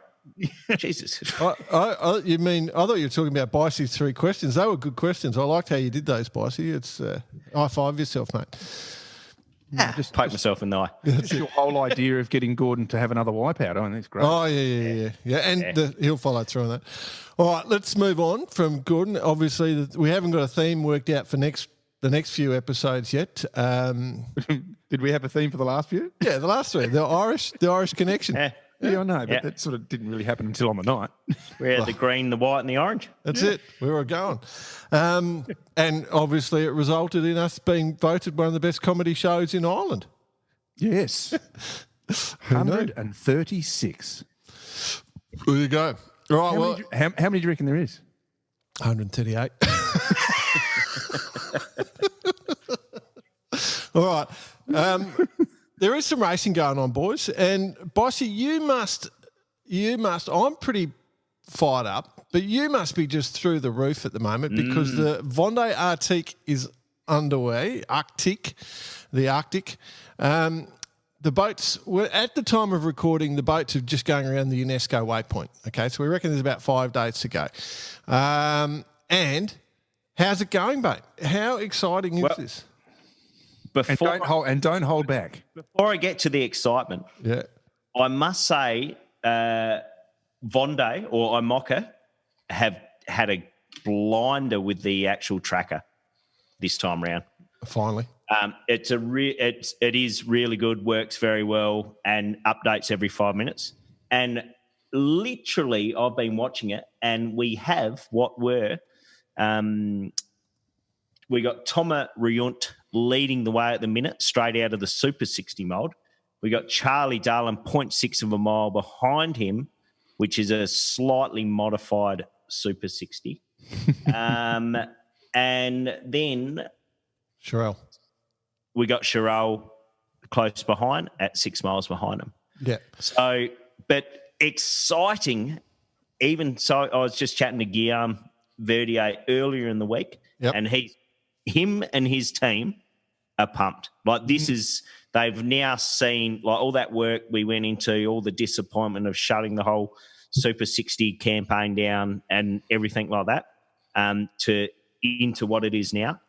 Jesus. I thought you were talking about Bicey's 3 questions. They were good questions. I liked how you did those, Bicey. It's high five yourself, mate. Just poke myself in the eye. Just your whole idea of getting Gordon to have another wipeout. I think that's great. Oh, yeah. And he'll follow through on that. All right, let's move on from Gordon. Obviously, we haven't got a theme worked out for the next few episodes yet. Did we have a theme for the last few? Yeah, the last 3. The Irish connection. Yeah, I know, but that sort of didn't really happen until on the night. We had the green, the white and the orange. That's it. We were going. And obviously it resulted in us being voted one of the best comedy shows in Ireland. Yes. 136. There you go. All right, how many do you reckon there is? 138. All right. There is some racing going on, boys. And, Bossy, you must, I'm pretty fired up, but you must be just through the roof at the moment because the Vendée Arctique is underway, the Arctic. The boats, at the time of recording, the boats are just going around the UNESCO waypoint. Okay, so we reckon there's about 5 days to go. And how's it going, mate? How exciting is this? And don't hold back. Before I get to the excitement, I must say Vendée or IMOCA have had a blinder with the actual tracker this time round. Finally. It is really good, works very well, and updates every 5 minutes. And literally, I've been watching it, and we have what were we got Thomas Riunt leading the way at the minute, straight out of the Super 60 mould. We got Charlie Darlin 0.6 of a mile behind him, which is a slightly modified Super 60. And then Sherelle. We got Sherelle close behind at 6 miles behind him. Yeah. So, but exciting. Even so, I was just chatting to Guillaume Verdier earlier in the week, and him and his team are pumped. Like this is, they've now seen like all that work we went into, all the disappointment of shutting the whole Super 60 campaign down and everything like that, into what it is now,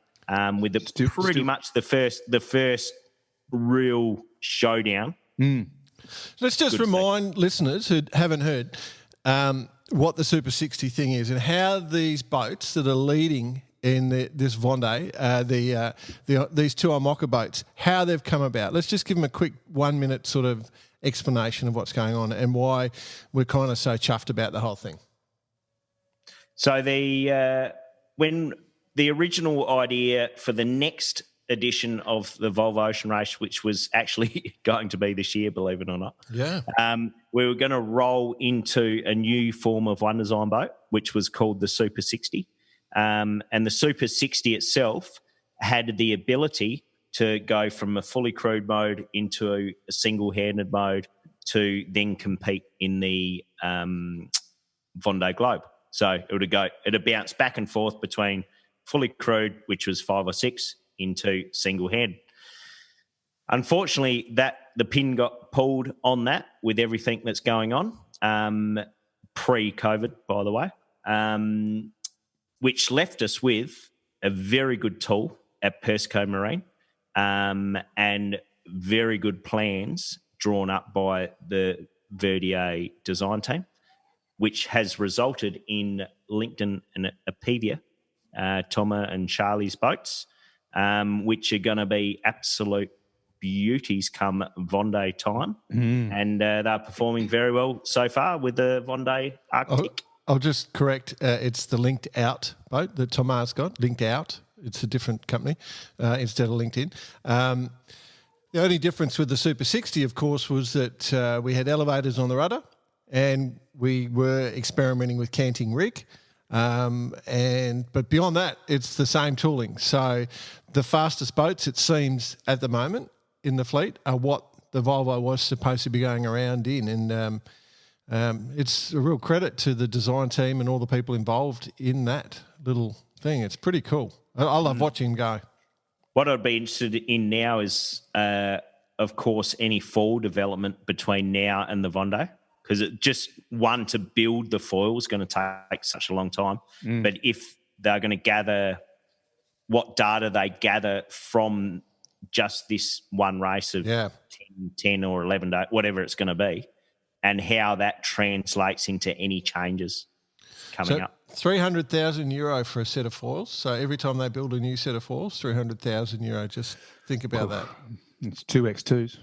with pretty much the first real showdown. Let's just remind listeners who haven't heard what the Super 60 thing is and how these boats that are leading in this Vendée, these two Imoca boats, how they've come about. Let's just give them a quick 1 minute sort of explanation of what's going on and why we're kind of so chuffed about the whole thing. So when the original idea for the next edition of the Volvo Ocean Race, which was actually going to be this year, believe it or not, we were going to roll into a new form of one design boat, which was called the Super 60. And the Super 60 itself had the ability to go from a fully crewed mode into a single-handed mode to then compete in the Vendée Globe. So it'd bounce back and forth between fully crewed, which was 5 or 6, into single-hand. Unfortunately, the pin got pulled on that with everything that's going on, pre-COVID, by the way, which left us with a very good tool at Persco Marine, and very good plans drawn up by the Verdier design team, which has resulted in Lincoln and Apivia, Thomas and Charlie's boats, which are going to be absolute beauties come Vendée time. And they're performing very well so far with the Vendée Arctic. I'll just correct. It's the Linked Out boat that Thomas got. Linked Out. It's a different company instead of LinkedIn. The only difference with the Super 60, of course, was that we had elevators on the rudder and we were experimenting with canting rig. But beyond that, it's the same tooling. So the fastest boats, it seems, at the moment in the fleet are what the Volvo was supposed to be going around in. And it's a real credit to the design team and all the people involved in that little thing. It's pretty cool. I love watching them go. What I'd be interested in now is, of course, any fall development between now and the Vendée, because to build the foil is going to take such a long time. But if they're going to gather what data they gather from just this one race of 10 or 11 days, whatever it's going to be, and how that translates into any changes coming up. €300,000 for a set of foils. So every time they build a new set of foils, €300,000. Just think about that. It's 2x2s.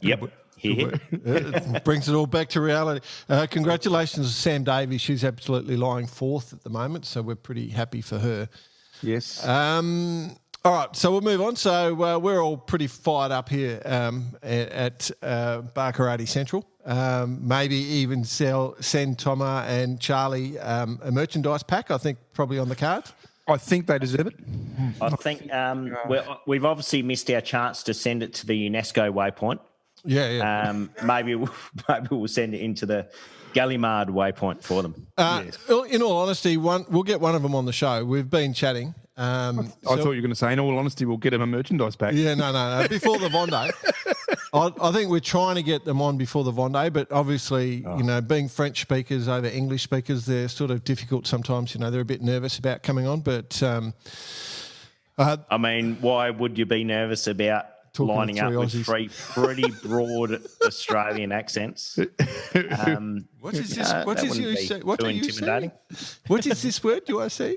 Yep. It brings it all back to reality. Congratulations to Sam Davies. She's absolutely lying fourth at the moment, so we're pretty happy for her. Yes. All right, so we'll move on. So we're all pretty fired up here at Barcarati Central. Maybe even send Thomas and Charlie a merchandise pack, I think, probably on the card. I think they deserve it. I think we've obviously missed our chance to send it to the UNESCO waypoint. Yeah. Maybe we'll send it into the Gallimard waypoint for them. In all honesty, we'll get one of them on the show. We've been chatting. I thought you were going to say, in all honesty, we'll get them a merchandise pack. Yeah, no. Before the Vendée. I think we're trying to get them on before the Vendée, but obviously, being French speakers over English speakers, they're sort of difficult sometimes. They're a bit nervous about coming on, but... I mean, why would you be nervous about lining up with three pretty broad Australian accents? What is this? What is you say? What are you saying? What is this word you are saying?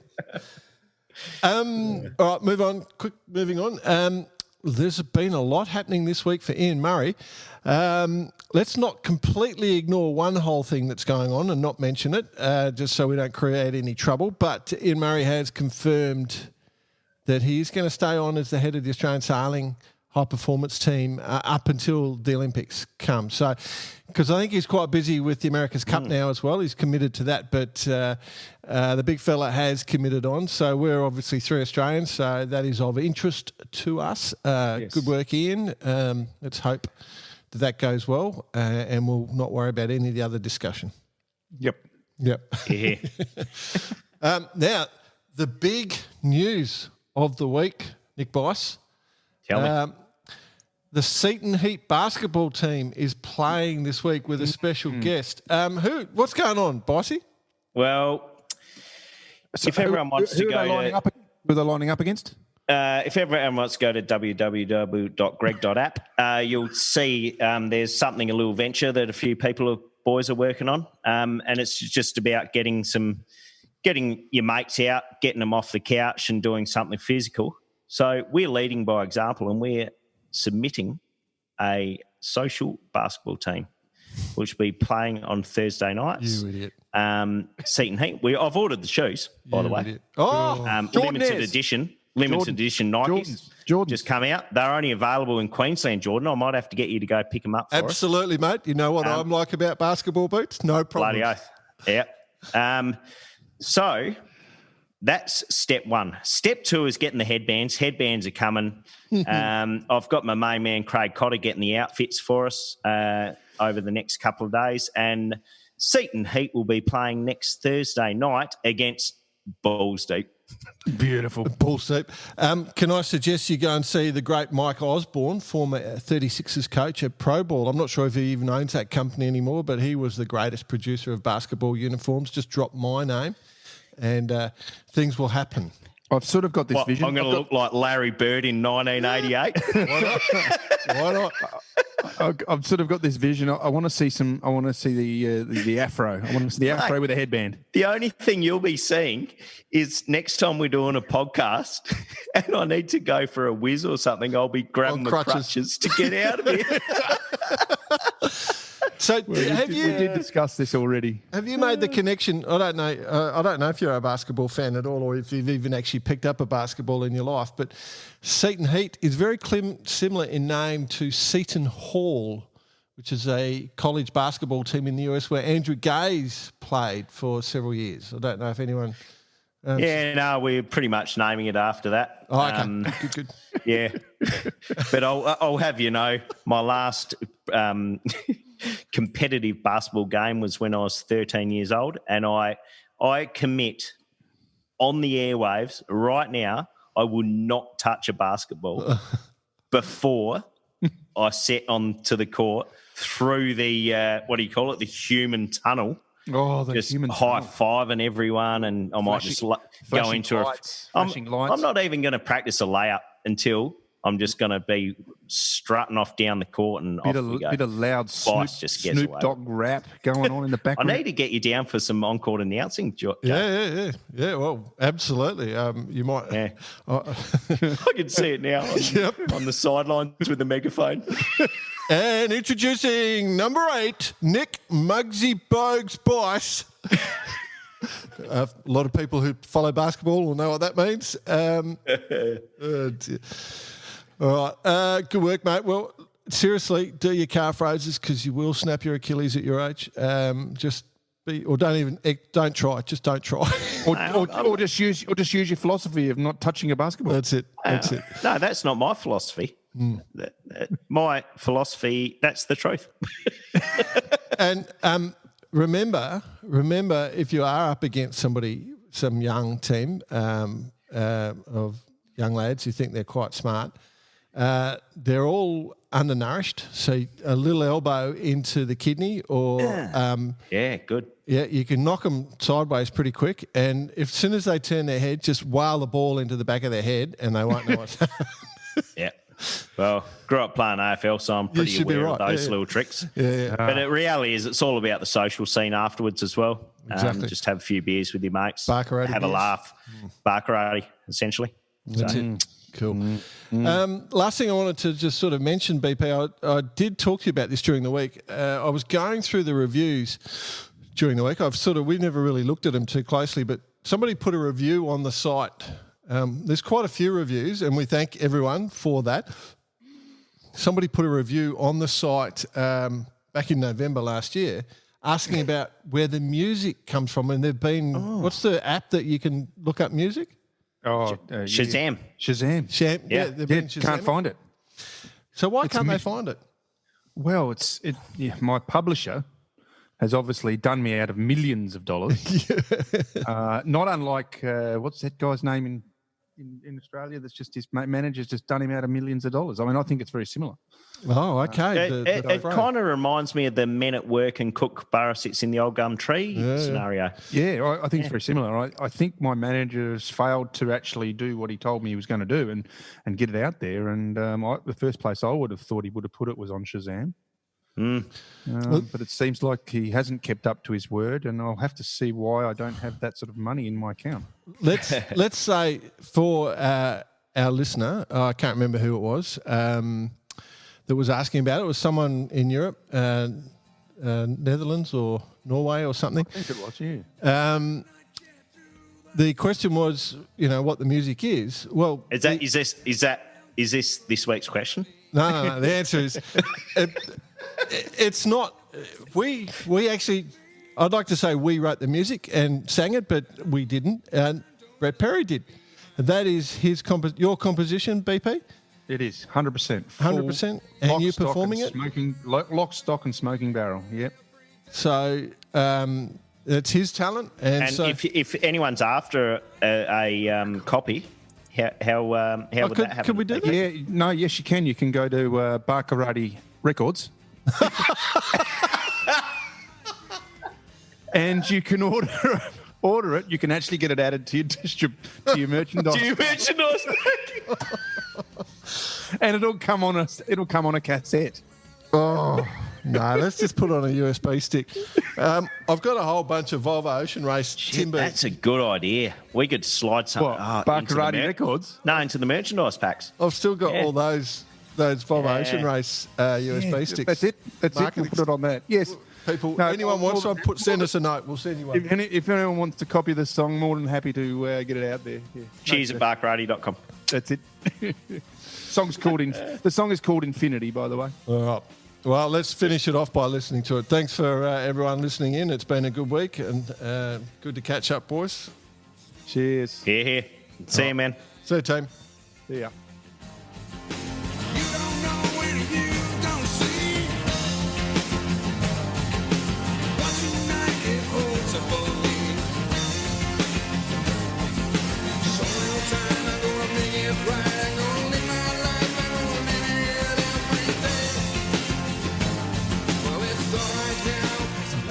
All right, moving on. There's been a lot happening this week for Ian Murray. Let's not completely ignore one whole thing that's going on and not mention it, just so we don't create any trouble. But Ian Murray has confirmed that he is going to stay on as the head of the Australian sailing high performance team up until the Olympics come. So, because I think he's quite busy with the America's Cup now as well. He's committed to that, but the big fella has committed on. So we're obviously 3 Australians, so that is of interest to us. Yes. Good work, Ian. Let's hope that goes well, and we'll not worry about any of the other discussion. Yep. Yeah. Now, the big news of the week, Nick Bice. Tell me. The Seton Heat basketball team is playing this week with a special guest. What's going on, Bicey? Well, if everyone wants to go who are they lining up against? if everyone wants to go to www.greg.app, you'll see there's something, a little venture that a few boys are working on, and it's just about getting your mates out, getting them off the couch and doing something physical. So we're leading by example, and we're submitting a social basketball team, which will be playing on Thursday nights. You idiot. Seton Heat. I've ordered the shoes, by the way. Idiot. Oh, limited edition Nikes. Jordan Just come out. They're only available in Queensland, Jordan. I might have to get you to go pick them up for absolutely, mate. You know what I'm like about basketball boots? No problem. Bloody oath. Yeah. So that's step one. Step two is getting the headbands. Headbands are coming. I've got my main man, Craig Cotter, getting the outfits for us over the next couple of days. And Seton Heat will be playing next Thursday night against Balls Deep. Beautiful. Balls Deep. Can I suggest you go and see the great Mike Osborne, former 36ers coach at Pro Ball? I'm not sure if he even owns that company anymore, but he was the greatest producer of basketball uniforms. Just drop my name and things will happen. I've sort of got this vision. I'm going to look like Larry Bird in 1988. Why not? I've sort of got this vision. I want to see the afro. I want to see the afro with a headband. The only thing you'll be seeing is next time we're doing a podcast and I need to go for a whiz or something, I'll be grabbing the crutches to get out of here. So we did discuss this already. Have you made the connection? I don't know. I don't know if you're a basketball fan at all, or if you've even actually picked up a basketball in your life. But Seton Heat is very similar in name to Seton Hall, which is a college basketball team in the US where Andrew Gaze played for several years. I don't know if anyone. We're pretty much naming it after that. Oh, okay. Good. Yeah, but I'll have you know, my last competitive basketball game was when I was 13 years old, and I commit on the airwaves right now, I will not touch a basketball before I set onto the court through the what do you call it? The human tunnel. Oh, the just human high-fiving everyone, and I might just go into flashing lights. I'm not even going to practice a layup until I'm just going to be strutting off down the court and off we go. Bit of loud Snoop Dogg rap going on in the background. I need to get you down for some on-court announcing, Joe. Yeah. Well, absolutely. You might. Yeah. I can see it now on the sidelines with the megaphone. And introducing number 8, Nick Muggsy Bogues Bice. A lot of people who follow basketball will know what that means. All right. Good work, mate. Well, seriously, do your calf raises because you will snap your Achilles at your age. Don't try. Just don't try. or just use your philosophy of not touching a basketball. That's it. No, that's not my philosophy. My philosophy, that's the truth. And remember, if you are up against some young team of young lads who think they're quite smart, they're all undernourished. So a little elbow into the kidney or... good. Yeah, you can knock them sideways pretty quick. And as soon as they turn their head, just whale the ball into the back of their head and they won't know what's happening. Yeah. Well, grew up playing AFL, so I'm pretty aware of those little tricks. Yeah. But the reality is it's all about the social scene afterwards as well. Exactly. Just have a few beers with your mates. Bar karate have beers. A laugh. Bar karate, essentially. That's it. Cool. Last thing I wanted to just sort of mention, BP, I did talk to you about this during the week. I was going through the reviews during the week. We never really looked at them too closely, but somebody put a review on the site. There's quite a few reviews, and we thank everyone for that. Somebody put a review on the site back in November last year asking about where the music comes from, and they've been what's the app that you can look up music? Shazam. Shazam. Can't find it. So why can't they find it? Well, my publisher has obviously done me out of millions of dollars. Not unlike, what's that guy's name in Australia that's just his manager's just done him out of millions of dollars. I mean, I think it's very similar. Oh, okay. It kind of reminds me of the men at work and Kookaburra sits in the old gum tree scenario. Yeah, I think it's very similar. I think my manager's failed to actually do what he told me he was going to do and get it out there. And the first place I would have thought he would have put it was on Shazam. But it seems like he hasn't kept up to his word, and I'll have to see why I don't have that sort of money in my account. Let's say for our listener, I can't remember who it was, that was asking about it. It was someone in Europe, Netherlands or Norway or something. I think it was, yeah. The question was, what the music is. Well, is this this week's question? No. The answer is, it's not. We actually, I'd like to say we wrote the music and sang it, but we didn't. And Brett Perry did. And that is your composition, BP. It is 100%. 100%, and you performing it. Lock, stock, and smoking barrel. Yep. So it's his talent, and so if anyone's after a copy. How would that happen? Could we do that? Yeah, no, yes, you can. You can go to Barkarati Records. And you can order it. You can actually get it added to your merchandise. To your merchandise. And it'll come on a cassette. Oh no! Let's just put it on a USB stick. I've got a whole bunch of Volvo Ocean Race timber. That's a good idea. We could slide some Barkarati Records. No, into the merchandise packs. I've still got all those Volvo Ocean Race USB sticks. That's it. We'll put it on that. Yes. People, anyone wants one, send us a note. We'll send you one. If anyone wants to copy the song, more than happy to get it out there. Yeah. Cheers at barkarati.com. That's it. The song is called Infinity, by the way. All right. Well, let's finish it off by listening to it. Thanks for everyone listening in. It's been a good week and good to catch up, boys. Cheers. Here. See you, man. See you, team. See ya.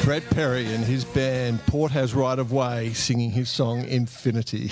Brett Perry and his band Port Has Right of Way singing his song Infinity.